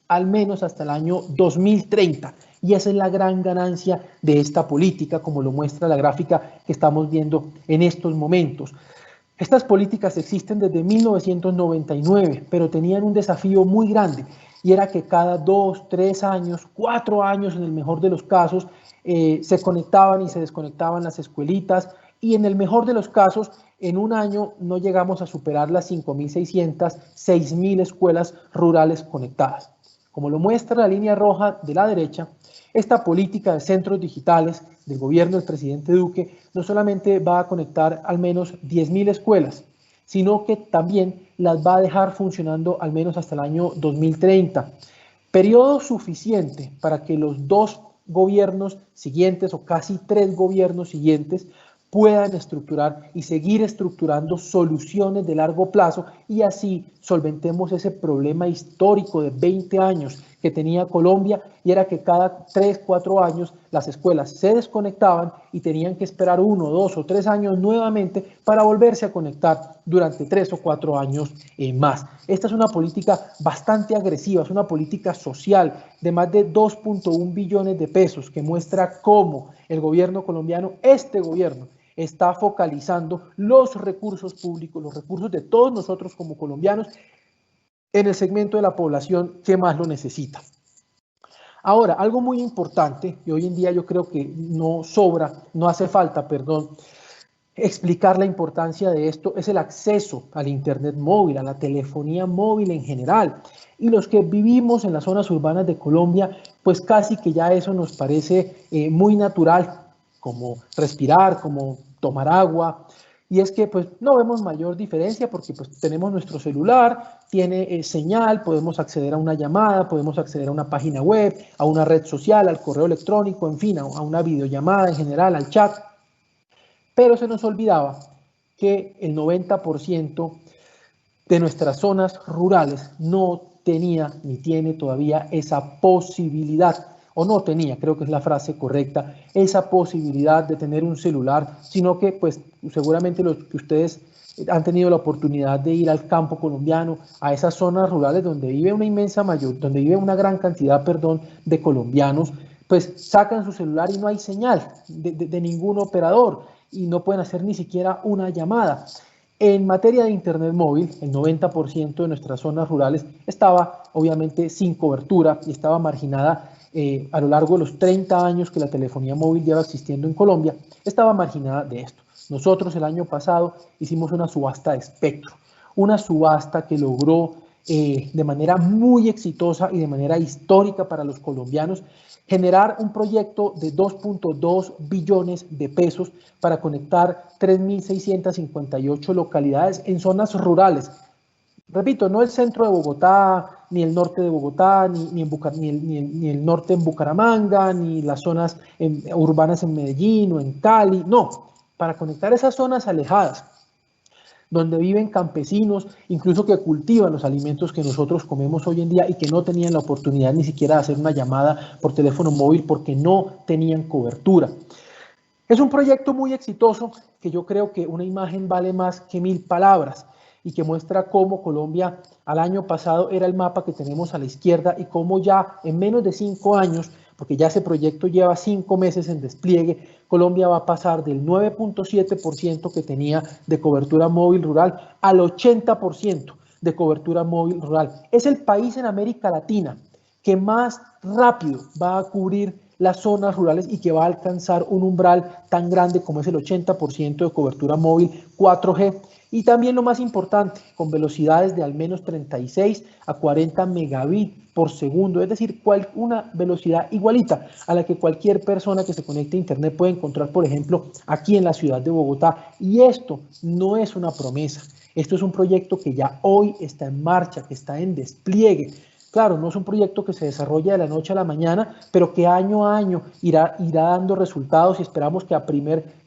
al menos hasta el año 2030. Y esa es la gran ganancia de esta política, como lo muestra la gráfica que estamos viendo en estos momentos. Estas políticas existen desde 1999, pero tenían un desafío muy grande, y era que cada 2, 3 años, 4 años en el mejor de los casos, se conectaban y se desconectaban las escuelitas, y en el mejor de los casos, en un año no llegamos a superar las 5.600, 6.000 escuelas rurales conectadas. Como lo muestra la línea roja de la derecha, esta política de centros digitales del gobierno del presidente Duque no solamente va a conectar al menos 10.000 escuelas, sino que también las va a dejar funcionando al menos hasta el año 2030. Periodo suficiente para que los 2 gobiernos siguientes o casi 3 gobiernos siguientes puedan estructurar y seguir estructurando soluciones de largo plazo y así solventemos ese problema histórico de 20 años que tenía Colombia, y era que cada 3, 4 años las escuelas se desconectaban y tenían que esperar 1, 2 o 3 años nuevamente para volverse a conectar durante 3 o 4 años más. Esta es una política bastante agresiva, es una política social de más de 2.1 billones de pesos que muestra cómo el gobierno colombiano, este gobierno, está focalizando los recursos públicos, los recursos de todos nosotros como colombianos en el segmento de la población que más lo necesita. Ahora, algo muy importante, y hoy en día yo creo que no hace falta, explicar la importancia de esto, es el acceso al internet móvil, a la telefonía móvil en general. Y los que vivimos en las zonas urbanas de Colombia, pues casi que ya eso nos parece muy natural, como respirar, como tomar agua. Y es que pues no vemos mayor diferencia porque pues tenemos nuestro celular, tiene señal, podemos acceder a una llamada, podemos acceder a una página web, a una red social, al correo electrónico, en fin, a una videollamada en general, al chat. Pero se nos olvidaba que el 90% de nuestras zonas rurales no tenía ni tiene todavía esa posibilidad, o no tenía, creo que es la frase correcta, esa posibilidad de tener un celular, sino que pues seguramente los que ustedes han tenido la oportunidad de ir al campo colombiano, a esas zonas rurales donde vive donde vive una gran cantidad, de colombianos, pues sacan su celular y no hay señal de ningún operador y no pueden hacer ni siquiera una llamada. En materia de internet móvil, el 90% de nuestras zonas rurales estaba obviamente sin cobertura y estaba marginada a lo largo de los 30 años que la telefonía móvil lleva existiendo en Colombia, estaba marginada de esto. Nosotros el año pasado hicimos una subasta de espectro, una subasta que logró de manera muy exitosa y de manera histórica para los colombianos generar un proyecto de 2.2 billones de pesos para conectar 3.658 localidades en zonas rurales. Repito, no el centro de Bogotá, ni el norte de Bogotá, ni el norte en Bucaramanga, ni las zonas urbanas en Medellín o en Cali, no, para conectar esas zonas alejadas, donde viven campesinos, incluso que cultivan los alimentos que nosotros comemos hoy en día y que no tenían la oportunidad ni siquiera de hacer una llamada por teléfono móvil porque no tenían cobertura. Es un proyecto muy exitoso que yo creo que una imagen vale más que 1000 palabras y que muestra cómo Colombia al año pasado era el mapa que tenemos a la izquierda y cómo ya en menos de 5 años, porque ya ese proyecto lleva 5 meses en despliegue, Colombia va a pasar del 9.7% que tenía de cobertura móvil rural al 80% de cobertura móvil rural. Es el país en América Latina que más rápido va a cubrir las zonas rurales y que va a alcanzar un umbral tan grande como es el 80% de cobertura móvil 4G. Y también lo más importante, con velocidades de al menos 36 a 40 megabits por segundo, es decir, una velocidad igualita a la que cualquier persona que se conecte a internet puede encontrar, por ejemplo, aquí en la ciudad de Bogotá. Y esto no es una promesa, esto es un proyecto que ya hoy está en marcha, que está en despliegue. Claro, no es un proyecto que se desarrolla de la noche a la mañana, pero que año a año irá dando resultados y esperamos que a primer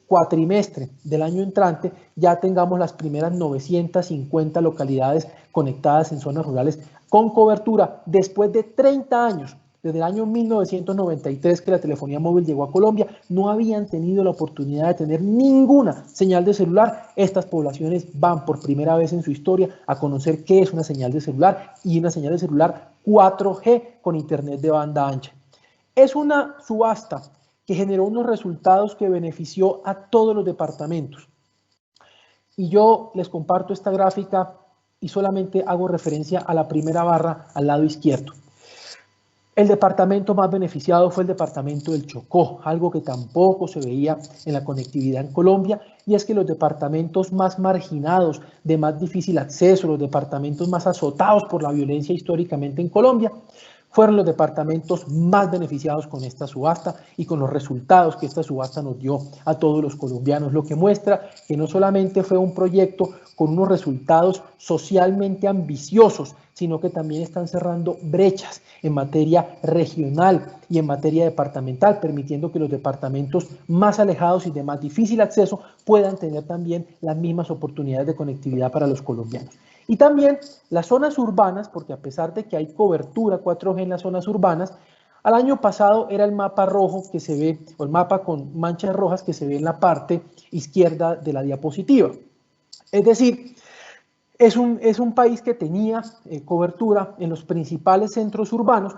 cuatrimestre del año entrante ya tengamos las primeras 950 localidades conectadas en zonas rurales con cobertura después de 30 años. Desde el año 1993 que la telefonía móvil llegó a Colombia, no habían tenido la oportunidad de tener ninguna señal de celular. Estas poblaciones van por primera vez en su historia a conocer qué es una señal de celular y una señal de celular 4G con internet de banda ancha. Es una subasta que generó unos resultados que benefició a todos los departamentos. Y yo les comparto esta gráfica y solamente hago referencia a la primera barra al lado izquierdo. El departamento más beneficiado fue el departamento del Chocó, algo que tampoco se veía en la conectividad en Colombia, y es que los departamentos más marginados, de más difícil acceso, los departamentos más azotados por la violencia históricamente en Colombia, fueron los departamentos más beneficiados con esta subasta y con los resultados que esta subasta nos dio a todos los colombianos, lo que muestra que no solamente fue un proyecto con unos resultados socialmente ambiciosos, sino que también están cerrando brechas en materia regional y en materia departamental, permitiendo que los departamentos más alejados y de más difícil acceso puedan tener también las mismas oportunidades de conectividad para los colombianos. Y también las zonas urbanas, porque a pesar de que hay cobertura 4G en las zonas urbanas, al año pasado era el mapa rojo que se ve, o el mapa con manchas rojas que se ve en la parte izquierda de la diapositiva. Es decir, es un país que tenía cobertura en los principales centros urbanos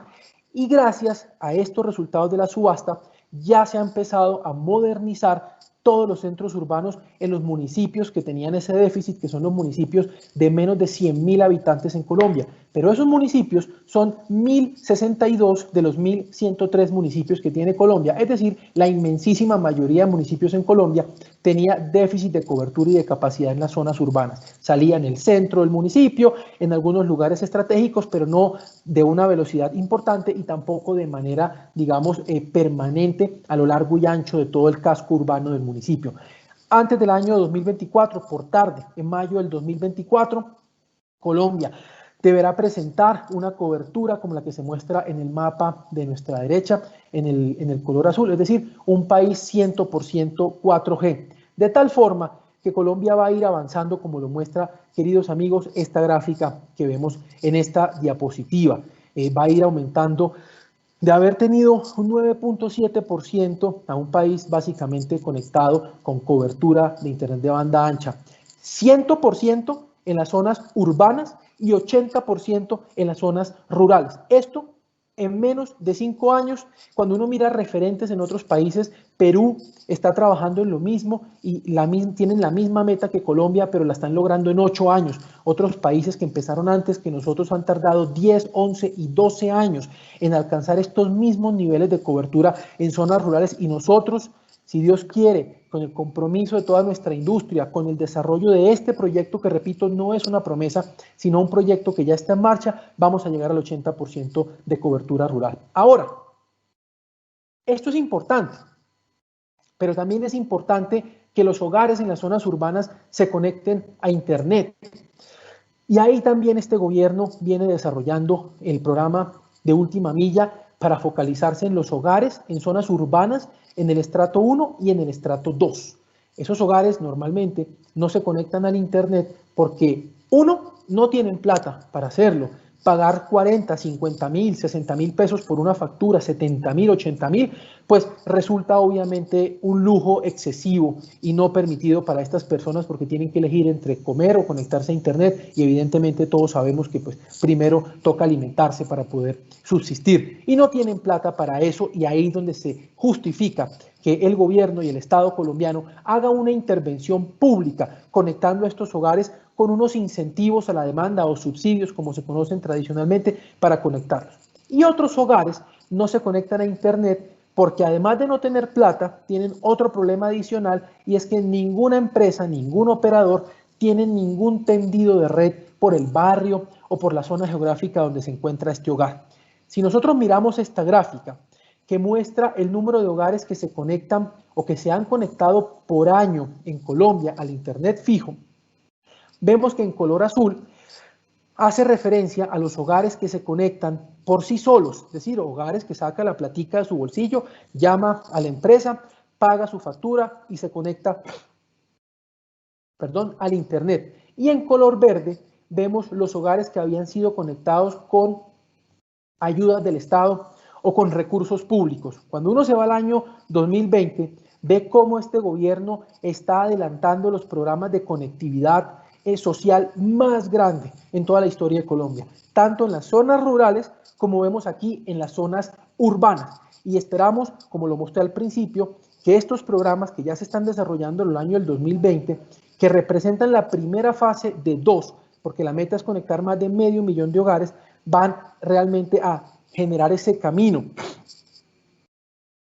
y gracias a estos resultados de la subasta ya se ha empezado a modernizar todos los centros urbanos en los municipios que tenían ese déficit, que son los municipios de menos de 100.000 habitantes en Colombia. Pero esos municipios son 1.062 de los 1.103 municipios que tiene Colombia. Es decir, la inmensísima mayoría de municipios en Colombia tenía déficit de cobertura y de capacidad en las zonas urbanas. Salía en el centro del municipio, en algunos lugares estratégicos, pero no de una velocidad importante y tampoco de manera, digamos, permanente a lo largo y ancho de todo el casco urbano del municipio. Antes del año 2024, por tarde, en mayo del 2024, Colombia deberá presentar una cobertura como la que se muestra en el mapa de nuestra derecha, en el color azul, es decir, un país 100% 4G, de tal forma que Colombia va a ir avanzando, como lo muestra, queridos amigos, esta gráfica que vemos en esta diapositiva. Va a ir aumentando de haber tenido un 9.7% a un país básicamente conectado con cobertura de internet de banda ancha, 100% en las zonas urbanas y 80% en las zonas rurales. Esto en menos de 5 años. Cuando uno mira referentes en otros países, Perú está trabajando en lo mismo y tienen la misma meta que Colombia, pero la están logrando en 8 años. Otros países que empezaron antes que nosotros han tardado 10, 11 y 12 años en alcanzar estos mismos niveles de cobertura en zonas rurales, y nosotros, si Dios quiere, con el compromiso de toda nuestra industria, con el desarrollo de este proyecto que, repito, no es una promesa, sino un proyecto que ya está en marcha, vamos a llegar al 80% de cobertura rural. Ahora, esto es importante, pero también es importante que los hogares en las zonas urbanas se conecten a Internet. Y ahí también este gobierno viene desarrollando el programa de Última Milla para focalizarse en los hogares, en zonas urbanas, en el estrato 1 y en el estrato 2. Esos hogares normalmente no se conectan al Internet porque, uno, no tienen plata para hacerlo. Pagar 40, 50 mil, 60 mil pesos por una factura, 70 mil, 80 mil, pues resulta obviamente un lujo excesivo y no permitido para estas personas, porque tienen que elegir entre comer o conectarse a Internet, y evidentemente todos sabemos que pues primero toca alimentarse para poder subsistir y no tienen plata para eso, y ahí es donde se justifica que el gobierno y el Estado colombiano haga una intervención pública conectando a estos hogares con unos incentivos a la demanda o subsidios, como se conocen tradicionalmente, para conectarlos. Y otros hogares no se conectan a Internet porque, además de no tener plata, tienen otro problema adicional, y es que ninguna empresa, ningún operador tiene ningún tendido de red por el barrio o por la zona geográfica donde se encuentra este hogar. Si nosotros miramos esta gráfica que muestra el número de hogares que se conectan o que se han conectado por año en Colombia al Internet fijo, vemos que en color azul hace referencia a los hogares que se conectan por sí solos, es decir, hogares que saca la platica de su bolsillo, llama a la empresa, paga su factura y se conecta, al Internet. Y en color verde vemos los hogares que habían sido conectados con ayudas del Estado o con recursos públicos. Cuando uno se va al año 2020, ve cómo este gobierno está adelantando los programas de conectividad social más grande en toda la historia de Colombia, tanto en las zonas rurales como vemos aquí en las zonas urbanas. Y esperamos, como lo mostré al principio, que estos programas que ya se están desarrollando en el año del 2020, que representan la primera fase de 2, porque la meta es conectar más de 500.000 de hogares, van realmente a generar ese camino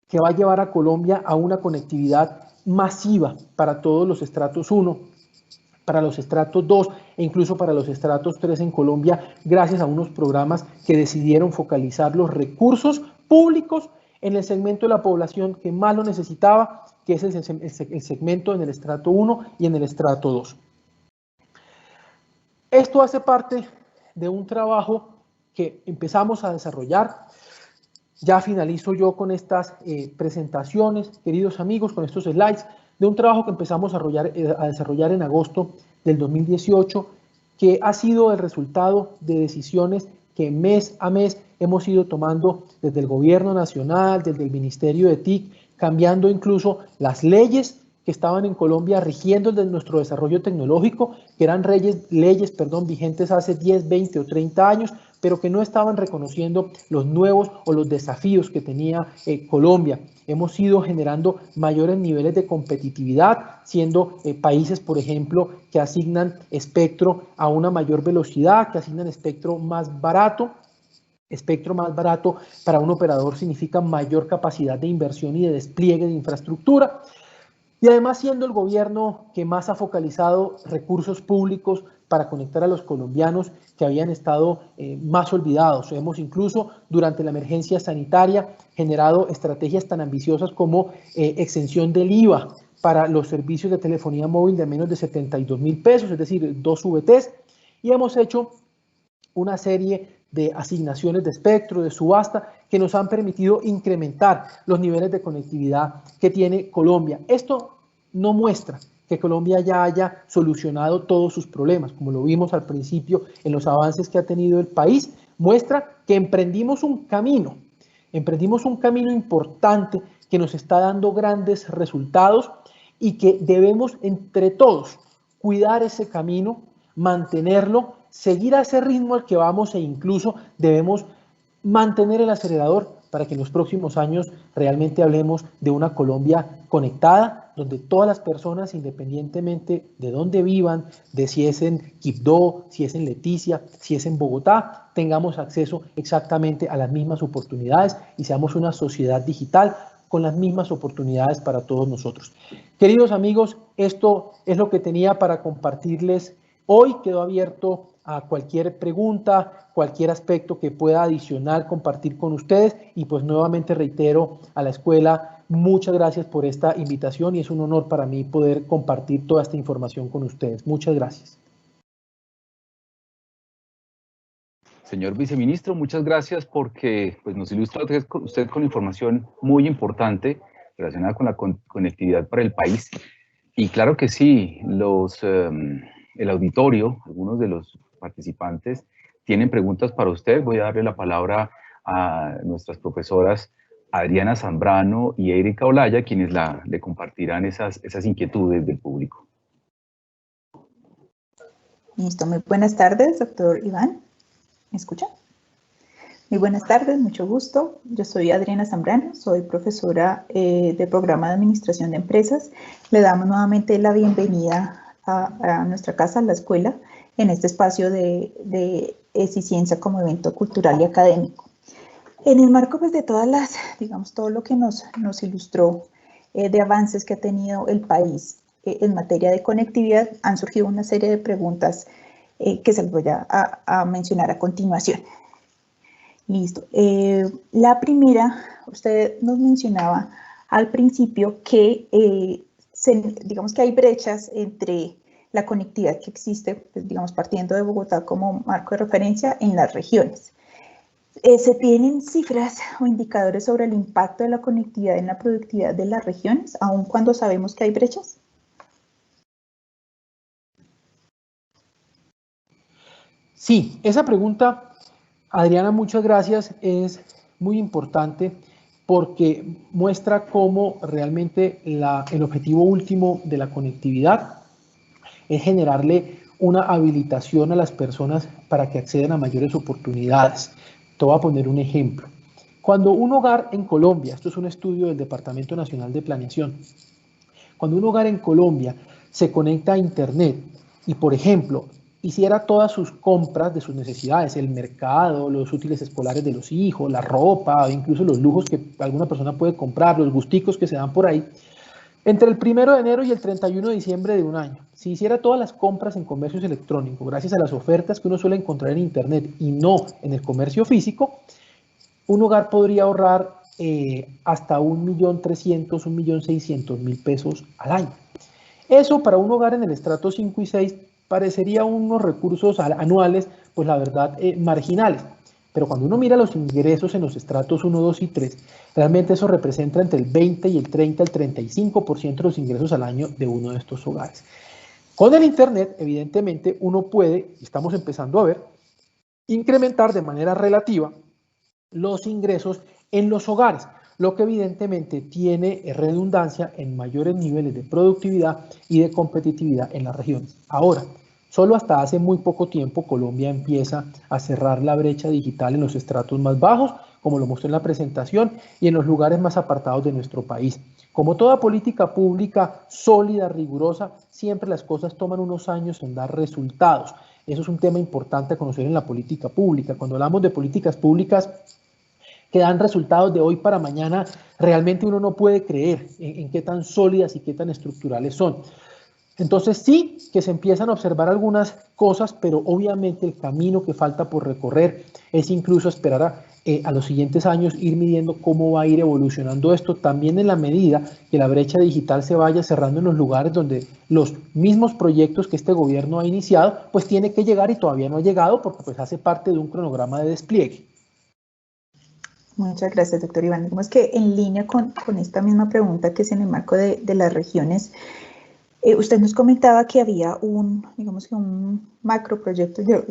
que va a llevar a Colombia a una conectividad masiva para todos los estratos 1, para los estratos 2 e incluso para los estratos 3 en Colombia, gracias a unos programas que decidieron focalizar los recursos públicos en el segmento de la población que más lo necesitaba, que es el segmento en el estrato 1 y en el estrato 2. Esto hace parte de un trabajo que empezamos a desarrollar. Ya finalizo yo con estas presentaciones, queridos amigos, con estos slides, de un trabajo que empezamos a desarrollar en agosto del 2018, que ha sido el resultado de decisiones que mes a mes hemos ido tomando desde el Gobierno Nacional, desde el Ministerio de TIC, cambiando incluso las leyes que estaban en Colombia rigiendo desde nuestro desarrollo tecnológico, que eran leyes vigentes hace 10, 20 o 30 años, pero que no estaban reconociendo los nuevos o los desafíos que tenía Colombia. Hemos ido generando mayores niveles de competitividad, siendo países, por ejemplo, que asignan espectro a una mayor velocidad, que asignan espectro más barato. Espectro más barato para un operador significa mayor capacidad de inversión y de despliegue de infraestructura. Y además siendo el gobierno que más ha focalizado recursos públicos para conectar a los colombianos que habían estado más olvidados. Hemos incluso durante la emergencia sanitaria generado estrategias tan ambiciosas como exención del IVA para los servicios de telefonía móvil de menos de 72.000 pesos, es decir, 2 VTs, y hemos hecho una serie de asignaciones de espectro, de subasta, que nos han permitido incrementar los niveles de conectividad que tiene Colombia. Esto no muestra que Colombia ya haya solucionado todos sus problemas, como lo vimos al principio en los avances que ha tenido el país, muestra que emprendimos un camino importante que nos está dando grandes resultados y que debemos entre todos cuidar ese camino, mantenerlo, seguir a ese ritmo al que vamos e incluso debemos mantener el acelerador para que en los próximos años realmente hablemos de una Colombia conectada, donde todas las personas, independientemente de dónde vivan, de si es en Quibdó, si es en Leticia, si es en Bogotá, tengamos acceso exactamente a las mismas oportunidades y seamos una sociedad digital con las mismas oportunidades para todos nosotros. Queridos amigos, esto es lo que tenía para compartirles hoy. Quedo abierto a cualquier pregunta, cualquier aspecto que pueda adicional compartir con ustedes y pues nuevamente reitero a la escuela, muchas gracias por esta invitación y es un honor para mí poder compartir toda esta información con ustedes. Muchas gracias. Señor viceministro, muchas gracias porque pues, nos ilustra usted con información muy importante relacionada con la conectividad para el país. Y claro que sí, el auditorio, algunos de los participantes tienen preguntas para usted. Voy a darle la palabra a nuestras profesoras Adriana Zambrano y Erika Olaya, quienes le compartirán esas inquietudes del público. Listo, muy buenas tardes, doctor Iván. ¿Me escucha? Muy buenas tardes, mucho gusto. Yo soy Adriana Zambrano, soy profesora del programa de Administración de Empresas. Le damos nuevamente la bienvenida a nuestra casa, a la escuela, en este espacio de Eficiencia como evento cultural y académico. En el marco pues, de todas las, digamos, todo lo que nos ilustró de avances que ha tenido el país en materia de conectividad, han surgido una serie de preguntas que se les voy a mencionar a continuación. Listo. La primera, usted nos mencionaba al principio que, digamos que hay brechas entre la conectividad que existe, pues, digamos, partiendo de Bogotá como marco de referencia en las regiones. ¿Se tienen cifras o indicadores sobre el impacto de la conectividad en la productividad de las regiones, aun cuando sabemos que hay brechas? Sí, esa pregunta, Adriana, muchas gracias, es muy importante porque muestra cómo realmente el objetivo último de la conectividad es generarle una habilitación a las personas para que accedan a mayores oportunidades. Te voy a poner un ejemplo. Cuando un hogar en Colombia, esto es un estudio del Departamento Nacional de Planeación, cuando un hogar en Colombia se conecta a Internet y, por ejemplo, hiciera todas sus compras de sus necesidades, el mercado, los útiles escolares de los hijos, la ropa, incluso los lujos que alguna persona puede comprar, los gusticos que se dan por ahí, entre el 1 de enero y el 31 de diciembre de un año, si hiciera todas las compras en comercios electrónicos, gracias a las ofertas que uno suele encontrar en Internet y no en el comercio físico, un hogar podría ahorrar hasta 1.300.000, 1.600.000 pesos al año. Eso para un hogar en el estrato 5 y 6 parecería unos recursos anuales, pues la verdad, marginales. Pero cuando uno mira los ingresos en los estratos 1, 2 y 3, realmente eso representa entre el 20 y el 30, el 35% de los ingresos al año de uno de estos hogares. Con el Internet, evidentemente, uno puede, y estamos empezando a ver, incrementar de manera relativa los ingresos en los hogares, lo que evidentemente tiene redundancia en mayores niveles de productividad y de competitividad en las regiones. Ahora, solo hasta hace muy poco tiempo Colombia empieza a cerrar la brecha digital en los estratos más bajos, como lo mostré en la presentación, y en los lugares más apartados de nuestro país. Como toda política pública sólida, rigurosa, siempre las cosas toman unos años en dar resultados. Eso es un tema importante a conocer en la política pública. Cuando hablamos de políticas públicas que dan resultados de hoy para mañana, realmente uno no puede creer en qué tan sólidas y qué tan estructurales son. Entonces sí que se empiezan a observar algunas cosas, pero obviamente el camino que falta por recorrer es incluso esperar a los siguientes años ir midiendo cómo va a ir evolucionando esto, también en la medida que la brecha digital se vaya cerrando en los lugares donde los mismos proyectos que este gobierno ha iniciado, pues tiene que llegar y todavía no ha llegado porque pues hace parte de un cronograma de despliegue. Muchas gracias, doctor Iván. Digamos que en línea con esta misma pregunta que es en el marco de las regiones, usted nos comentaba que había digamos que un macroproyecto, yo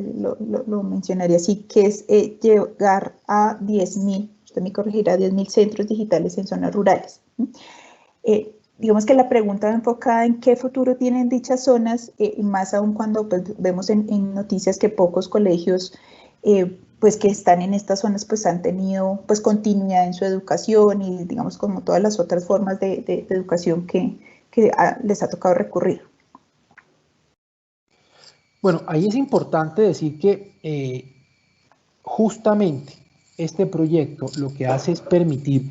lo mencionaría así, que es llegar a 10.000, usted me corregirá, 10.000 centros digitales en zonas rurales. Digamos que la pregunta va enfocada en qué futuro tienen dichas zonas, y más aún cuando pues, vemos en noticias que pocos colegios pues que están en estas zonas pues han tenido pues continuidad en su educación y digamos como todas las otras formas de educación que les ha tocado recurrir. Bueno, ahí es importante decir que justamente este proyecto lo que hace es permitir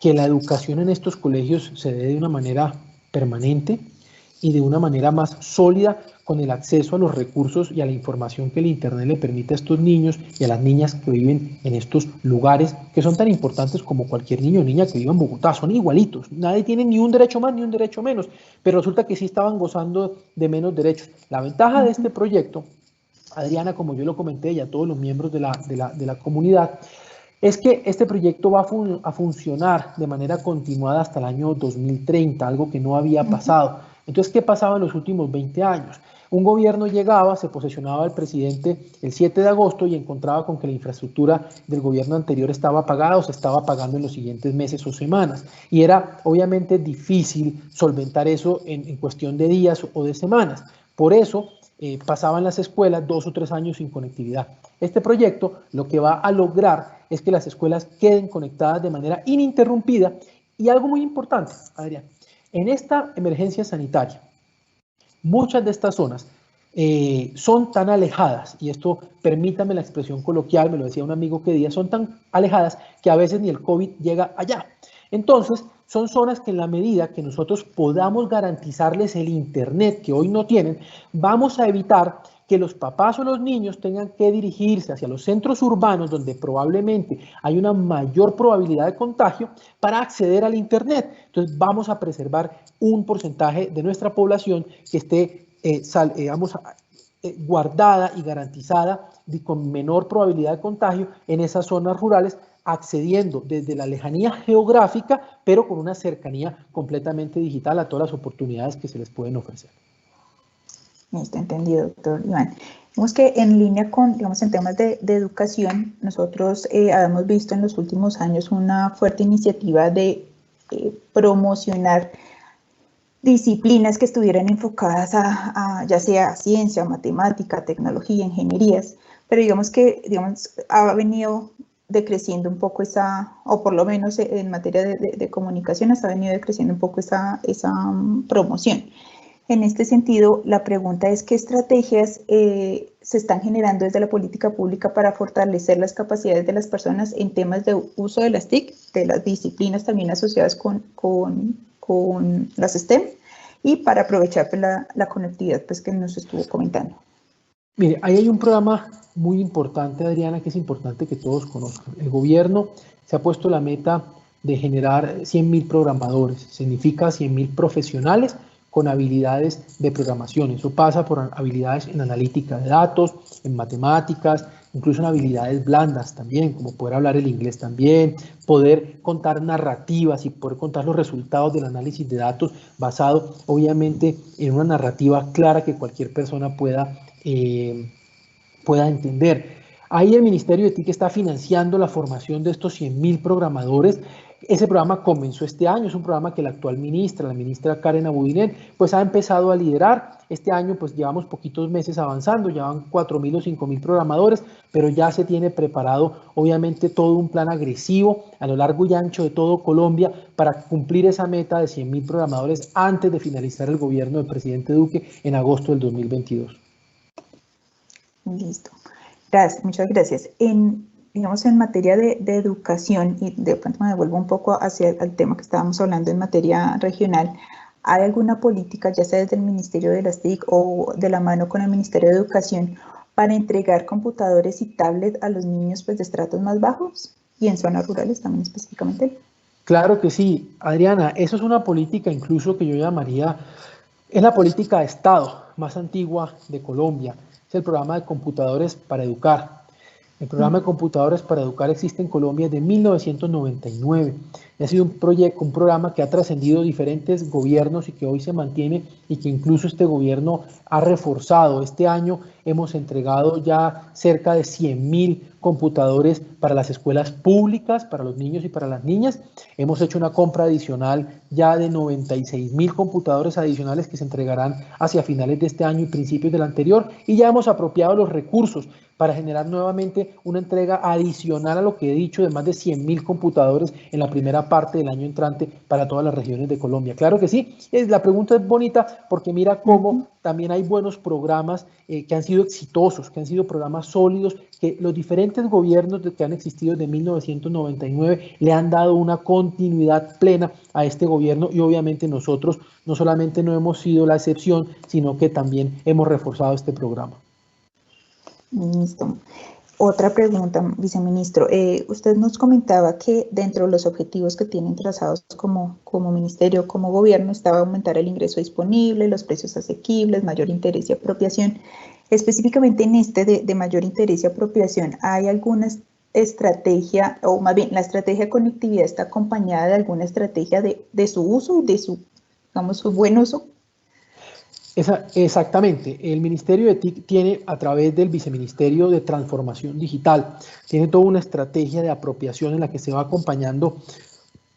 que la educación en estos colegios se dé de una manera permanente y de una manera más sólida con el acceso a los recursos y a la información que el Internet le permite a estos niños y a las niñas que viven en estos lugares que son tan importantes como cualquier niño o niña que viva en Bogotá, son igualitos, nadie tiene ni un derecho más ni un derecho menos, pero resulta que sí estaban gozando de menos derechos. La ventaja de este proyecto, Adriana, como yo lo comenté, y a todos los miembros de la comunidad, es que este proyecto va a funcionar de manera continuada hasta el año 2030, algo que no había pasado. Entonces, ¿qué pasaba en los últimos 20 años? Un gobierno llegaba, se posesionaba el presidente el 7 de agosto y encontraba con que la infraestructura del gobierno anterior estaba pagada o se estaba pagando en los siguientes meses o semanas. Y era obviamente difícil solventar eso en cuestión de días o de semanas. Por eso pasaban las escuelas 2 o 3 años sin conectividad. Este proyecto lo que va a lograr es que las escuelas queden conectadas de manera ininterrumpida. Y algo muy importante, Adrián, en esta emergencia sanitaria, muchas de estas zonas son tan alejadas, y esto permítame la expresión coloquial, me lo decía un amigo que día, son tan alejadas que a veces ni el COVID llega allá. Entonces, son zonas que en la medida que nosotros podamos garantizarles el Internet que hoy no tienen, vamos a evitar que los papás o los niños tengan que dirigirse hacia los centros urbanos donde probablemente hay una mayor probabilidad de contagio para acceder al Internet. Entonces vamos a preservar un porcentaje de nuestra población que esté, guardada y garantizada y con menor probabilidad de contagio en esas zonas rurales, accediendo desde la lejanía geográfica, pero con una cercanía completamente digital a todas las oportunidades que se les pueden ofrecer. Está entendido, doctor Iván. Digamos que en línea con, digamos, en temas de educación, nosotros hemos visto en los últimos años una fuerte iniciativa de promocionar disciplinas que estuvieran enfocadas a ya sea ciencia, matemática, tecnología, ingenierías, pero digamos que ha venido decreciendo un poco esa, o por lo menos en materia de comunicaciones, ha venido decreciendo un poco esa promoción. En este sentido, la pregunta es qué estrategias se están generando desde la política pública para fortalecer las capacidades de las personas en temas de uso de las TIC, de las disciplinas también asociadas con las STEM, y para aprovechar pues, la conectividad pues, que nos estuvo comentando. Mire, ahí hay un programa muy importante, Adriana, que es importante que todos conozcan. El gobierno se ha puesto la meta de generar 100.000 programadores, significa 100.000 profesionales con habilidades de programación. Eso pasa por habilidades en analítica de datos, en matemáticas, incluso en habilidades blandas también, como poder hablar el inglés también, poder contar narrativas y poder contar los resultados del análisis de datos basado obviamente en una narrativa clara que cualquier persona pueda entender. Ahí el Ministerio de TIC está financiando la formación de estos 100.000 programadores. Ese programa comenzó este año, es un programa que la actual ministra, la ministra Karen Abudinen, pues ha empezado a liderar. Este año pues llevamos poquitos meses avanzando, ya van 4.000 o 5.000 programadores, pero ya se tiene preparado obviamente todo un plan agresivo a lo largo y ancho de todo Colombia para cumplir esa meta de 100.000 programadores antes de finalizar el gobierno del presidente Duque en agosto del 2022. Listo. Gracias, muchas gracias. Digamos, en materia de educación, y de pronto me devuelvo un poco hacia el tema que estábamos hablando en materia regional, ¿hay alguna política, ya sea desde el Ministerio de las TIC o de la mano con el Ministerio de Educación, para entregar computadores y tablets a los niños pues, de estratos más bajos y en zonas rurales también específicamente? Claro que sí, Adriana, eso es una política incluso que yo llamaría, es la política de Estado más antigua de Colombia. Es el programa de computadores para educar. El programa de computadores para educar existe en Colombia desde 1999. Y ha sido un programa que ha trascendido diferentes gobiernos y que hoy se mantiene y que incluso este gobierno ha reforzado. Este año hemos entregado ya cerca de 100.000 computadores para las escuelas públicas, para los niños y para las niñas. Hemos hecho una compra adicional ya de 96.000 computadores adicionales que se entregarán hacia finales de este año y principios del anterior, y ya hemos apropiado los recursos para generar nuevamente una entrega adicional a lo que he dicho de más de 100.000 computadores en la primera parte del año entrante para todas las regiones de Colombia. Claro que sí, la pregunta es bonita porque mira cómo también hay buenos programas que han sido exitosos, que han sido programas sólidos, que los diferentes gobiernos que han existido desde 1999 le han dado una continuidad plena a este gobierno, y obviamente nosotros no solamente no hemos sido la excepción, sino que también hemos reforzado este programa. Listo. Otra pregunta, viceministro. Usted nos comentaba que dentro de los objetivos que tienen trazados como ministerio, como gobierno, estaba aumentar el ingreso disponible, los precios asequibles, mayor interés y apropiación. Específicamente en este de mayor interés y apropiación, ¿hay alguna estrategia, o más bien la estrategia de conectividad está acompañada de alguna estrategia de su uso, de su, digamos, su buen uso? Exactamente, el Ministerio de TIC tiene, a través del Viceministerio de Transformación Digital, tiene toda una estrategia de apropiación en la que se va acompañando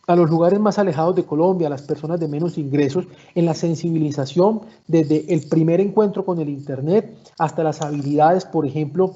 a los lugares más alejados de Colombia, a las personas de menos ingresos, en la sensibilización desde el primer encuentro con el Internet hasta las habilidades, por ejemplo,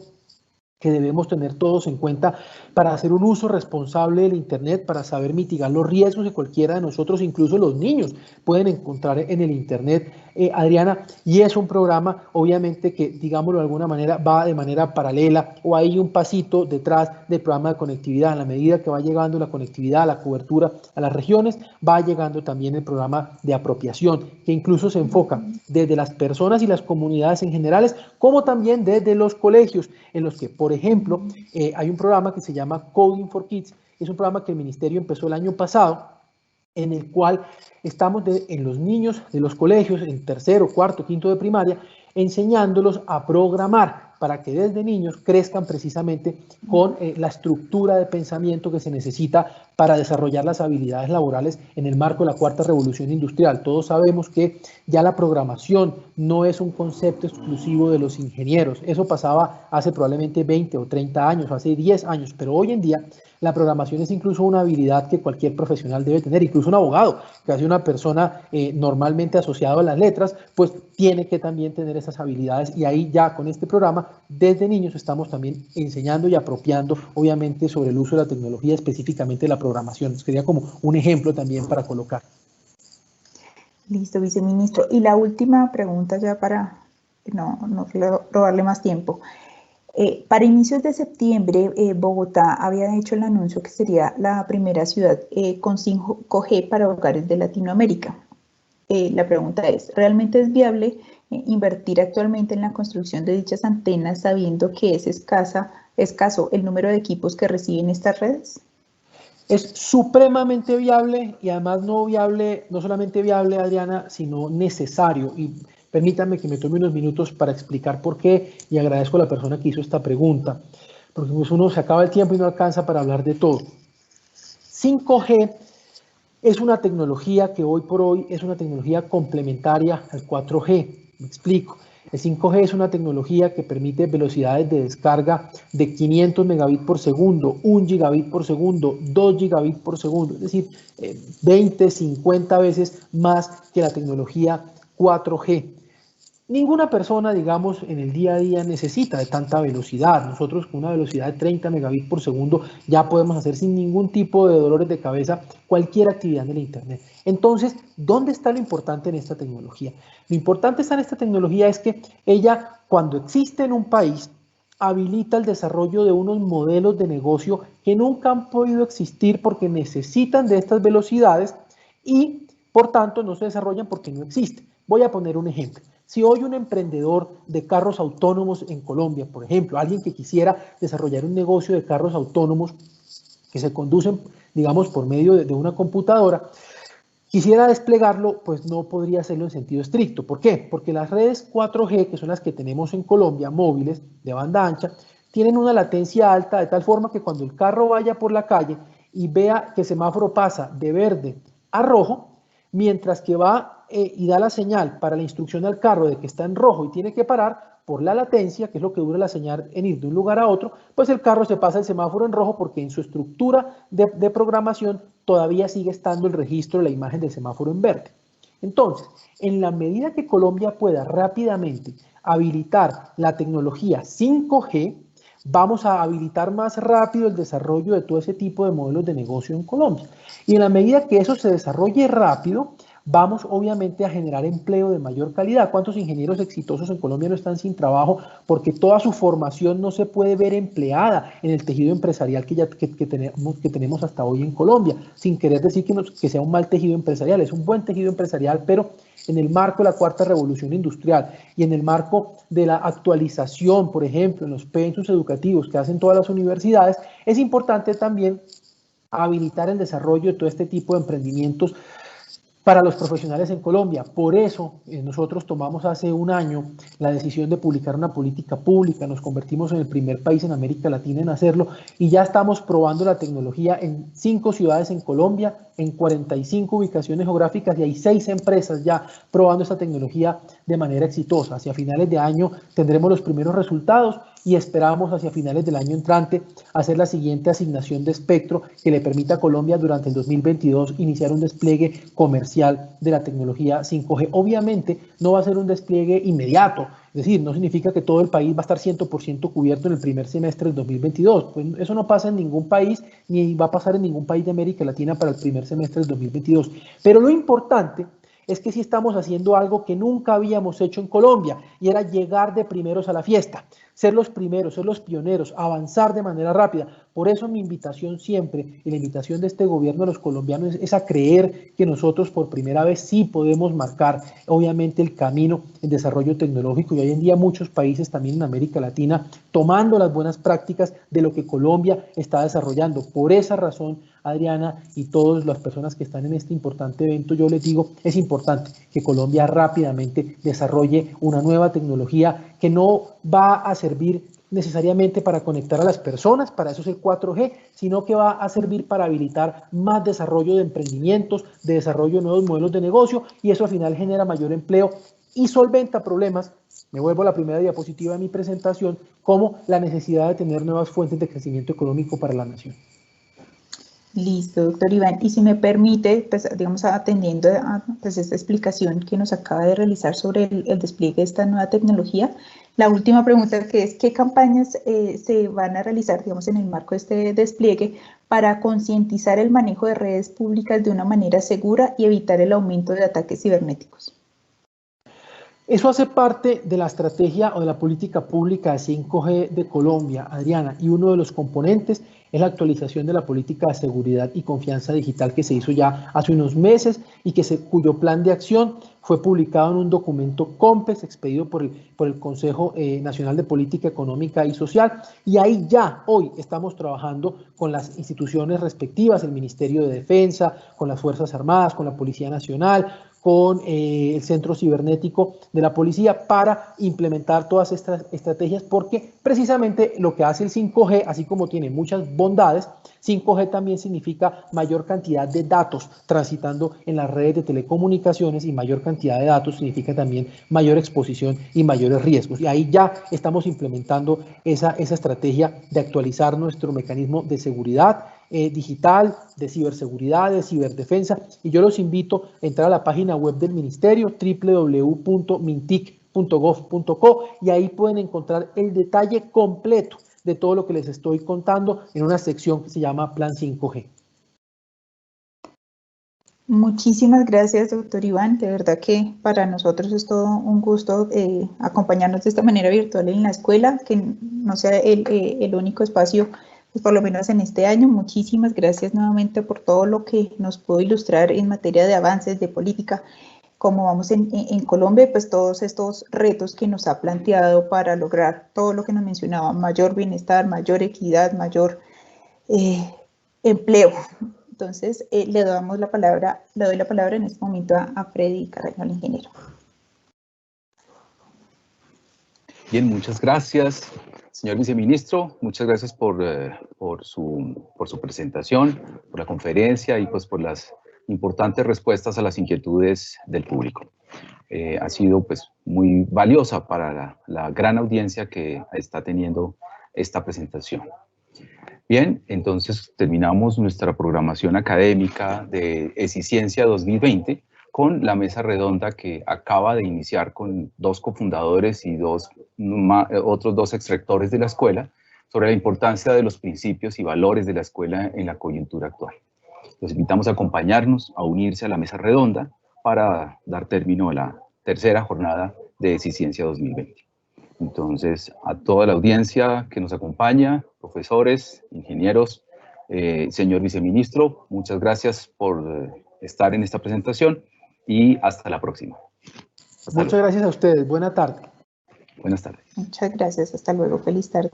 que debemos tener todos en cuenta para hacer un uso responsable del Internet, para saber mitigar los riesgos que cualquiera de nosotros, incluso los niños, pueden encontrar en el Internet, Adriana, y es un programa, obviamente, que, digámoslo de alguna manera, va de manera paralela, o hay un pasito detrás del programa de conectividad. En la medida que va llegando la conectividad, la cobertura a las regiones, va llegando también el programa de apropiación, que incluso se enfoca desde las personas y las comunidades en generales, como también desde los colegios, en los que, por ejemplo, hay un programa que se llama Coding for Kids. Es un programa que el Ministerio empezó el año pasado, en el cual estamos en los niños de los colegios, en tercero, cuarto, quinto de primaria, enseñándolos a programar para que desde niños crezcan precisamente con la estructura de pensamiento que se necesita para desarrollar las habilidades laborales en el marco de la cuarta revolución industrial. Todos sabemos que ya la programación no es un concepto exclusivo de los ingenieros. Eso pasaba hace probablemente 20 o 30 años, hace 10 años, pero hoy en día la programación es incluso una habilidad que cualquier profesional debe tener, incluso un abogado, que hace una persona normalmente asociada a las letras, pues tiene que también tener esas habilidades, y ahí ya con este programa, desde niños estamos también enseñando y apropiando, obviamente, sobre el uso de la tecnología, específicamente la programación. Sería como un ejemplo también para colocar. Listo, viceministro. Y la última pregunta ya para no robarle más tiempo. Para inicios de septiembre, Bogotá había hecho el anuncio que sería la primera ciudad con 5G para hogares de Latinoamérica. La pregunta es, ¿realmente es viable invertir actualmente en la construcción de dichas antenas sabiendo que es escaso el número de equipos que reciben estas redes? Es supremamente viable, y además no solamente viable, Adriana, sino necesario. Y Permítanme que me tome unos minutos para explicar por qué y agradezco a la persona que hizo esta pregunta, porque pues uno se acaba el tiempo y no alcanza para hablar de todo. 5G es una tecnología que hoy por hoy es una tecnología complementaria al 4G. Me explico. El 5G es una tecnología que permite velocidades de descarga de 500 megabits por segundo, 1 gigabit por segundo, 2 gigabits por segundo, es decir, 20, 50 veces más que la tecnología 4G. Ninguna persona, digamos, en el día a día necesita de tanta velocidad. Nosotros con una velocidad de 30 megabits por segundo ya podemos hacer sin ningún tipo de dolores de cabeza cualquier actividad en el Internet. Entonces, ¿dónde está lo importante en esta tecnología? Lo importante está en esta tecnología es que ella, cuando existe en un país, habilita el desarrollo de unos modelos de negocio que nunca han podido existir porque necesitan de estas velocidades y, por tanto, no se desarrollan porque no existen. Voy a poner un ejemplo. Si hoy un emprendedor de carros autónomos en Colombia, por ejemplo, alguien que quisiera desarrollar un negocio de carros autónomos que se conducen, digamos, por medio de una computadora, quisiera desplegarlo, pues no podría hacerlo en sentido estricto. ¿Por qué? Porque las redes 4G, que son las que tenemos en Colombia, móviles, de banda ancha, tienen una latencia alta de tal forma que cuando el carro vaya por la calle y vea que el semáforo pasa de verde a rojo, mientras que va y da la señal para la instrucción al carro de que está en rojo y tiene que parar, por la latencia, que es lo que dura la señal en ir de un lugar a otro, pues el carro se pasa el semáforo en rojo porque en su estructura de programación todavía sigue estando el registro de la imagen del semáforo en verde. Entonces, en la medida que Colombia pueda rápidamente habilitar la tecnología 5G, vamos a habilitar más rápido el desarrollo de todo ese tipo de modelos de negocio en Colombia. Y en la medida que eso se desarrolle rápido, vamos obviamente a generar empleo de mayor calidad. ¿Cuántos ingenieros exitosos en Colombia no están sin trabajo porque toda su formación no se puede ver empleada en el tejido empresarial que tenemos hasta hoy en Colombia? Sin querer decir que sea un mal tejido empresarial, es un buen tejido empresarial, pero en el marco de la cuarta revolución industrial y en el marco de la actualización, por ejemplo, en los pensos educativos que hacen todas las universidades, es importante también habilitar el desarrollo de todo este tipo de emprendimientos para los profesionales en Colombia. Por eso nosotros tomamos hace un año la decisión de publicar una política pública, nos convertimos en el primer país en América Latina en hacerlo y ya estamos probando la tecnología en 5 ciudades en Colombia, en 45 ubicaciones geográficas y hay 6 empresas ya probando esta tecnología de manera exitosa. Hacia finales de año tendremos los primeros resultados y esperamos hacia finales del año entrante hacer la siguiente asignación de espectro que le permita a Colombia durante el 2022 iniciar un despliegue comercial de la tecnología 5G. Obviamente no va a ser un despliegue inmediato, es decir, no significa que todo el país va a estar 100% cubierto en el primer semestre del 2022. Pues eso no pasa en ningún país ni va a pasar en ningún país de América Latina para el primer semestre del 2022. Pero lo importante es que sí estamos haciendo algo que nunca habíamos hecho en Colombia y era llegar de primeros a la fiesta, ser los primeros, ser los pioneros, avanzar de manera rápida. Por eso mi invitación siempre y la invitación de este gobierno a los colombianos es a creer que nosotros por primera vez sí podemos marcar obviamente el camino en desarrollo tecnológico y hoy en día muchos países también en América Latina tomando las buenas prácticas de lo que Colombia está desarrollando. Por esa razón, Adriana y todas las personas que están en este importante evento, yo les digo, es importante que Colombia rápidamente desarrolle una nueva tecnología que no va a servir necesariamente para conectar a las personas, para eso es el 4G, sino que va a servir para habilitar más desarrollo de emprendimientos, de desarrollo de nuevos modelos de negocio y eso al final genera mayor empleo y solventa problemas. Me vuelvo a la primera diapositiva de mi presentación, como la necesidad de tener nuevas fuentes de crecimiento económico para la nación. Listo, doctor Iván. Y si me permite, pues, digamos, atendiendo a pues, esta explicación que nos acaba de realizar sobre el despliegue de esta nueva tecnología, la última pregunta que es, ¿qué campañas se van a realizar, digamos, en el marco de este despliegue para concientizar el manejo de redes públicas de una manera segura y evitar el aumento de ataques cibernéticos? Eso hace parte de la estrategia o de la política pública de 5G de Colombia, Adriana, y uno de los componentes es la actualización de la política de seguridad y confianza digital que se hizo ya hace unos meses y cuyo plan de acción fue publicado en un documento COMPES expedido por el Consejo Nacional de Política Económica y Social y ahí ya hoy estamos trabajando con las instituciones respectivas, el Ministerio de Defensa, con las Fuerzas Armadas, con la Policía Nacional, con el centro cibernético de la policía para implementar todas estas estrategias, porque precisamente lo que hace el 5G, así como tiene muchas bondades, 5G también significa mayor cantidad de datos transitando en las redes de telecomunicaciones, y mayor cantidad de datos significa también mayor exposición y mayores riesgos. Y ahí ya estamos implementando esa estrategia de actualizar nuestro mecanismo de seguridad digital, de ciberseguridad, de ciberdefensa, y yo los invito a entrar a la página web del ministerio, www.mintic.gov.co, y ahí pueden encontrar el detalle completo de todo lo que les estoy contando en una sección que se llama Plan 5G. Muchísimas gracias, doctor Iván. De verdad que para nosotros es todo un gusto acompañarnos de esta manera virtual en la escuela, que no sea el único espacio, pues por lo menos en este año. Muchísimas gracias nuevamente por todo lo que nos pudo ilustrar en materia de avances, de política, cómo vamos en Colombia, pues todos estos retos que nos ha planteado para lograr todo lo que nos mencionaba: mayor bienestar, mayor equidad, mayor empleo. Entonces, le doy la palabra en este momento a Freddy Carreño, el ingeniero. Bien, muchas gracias, señor viceministro. Muchas gracias por su presentación, por la conferencia y pues por las importantes respuestas a las inquietudes del público. Ha sido pues muy valiosa para la gran audiencia que está teniendo esta presentación. Bien, entonces terminamos nuestra programación académica de Eficiencia 2020 con la mesa redonda que acaba de iniciar con dos cofundadores y otros dos exrectores de la escuela sobre la importancia de los principios y valores de la escuela en la coyuntura actual. Los invitamos a acompañarnos, a unirse a la mesa redonda para dar término a la tercera jornada de Eficiencia 2020. Entonces, a toda la audiencia que nos acompaña, profesores, ingenieros, señor viceministro, muchas gracias por estar en esta presentación y hasta la próxima. Muchas gracias a ustedes. Buena tarde. Buenas tardes. Muchas gracias. Hasta luego. Feliz tarde.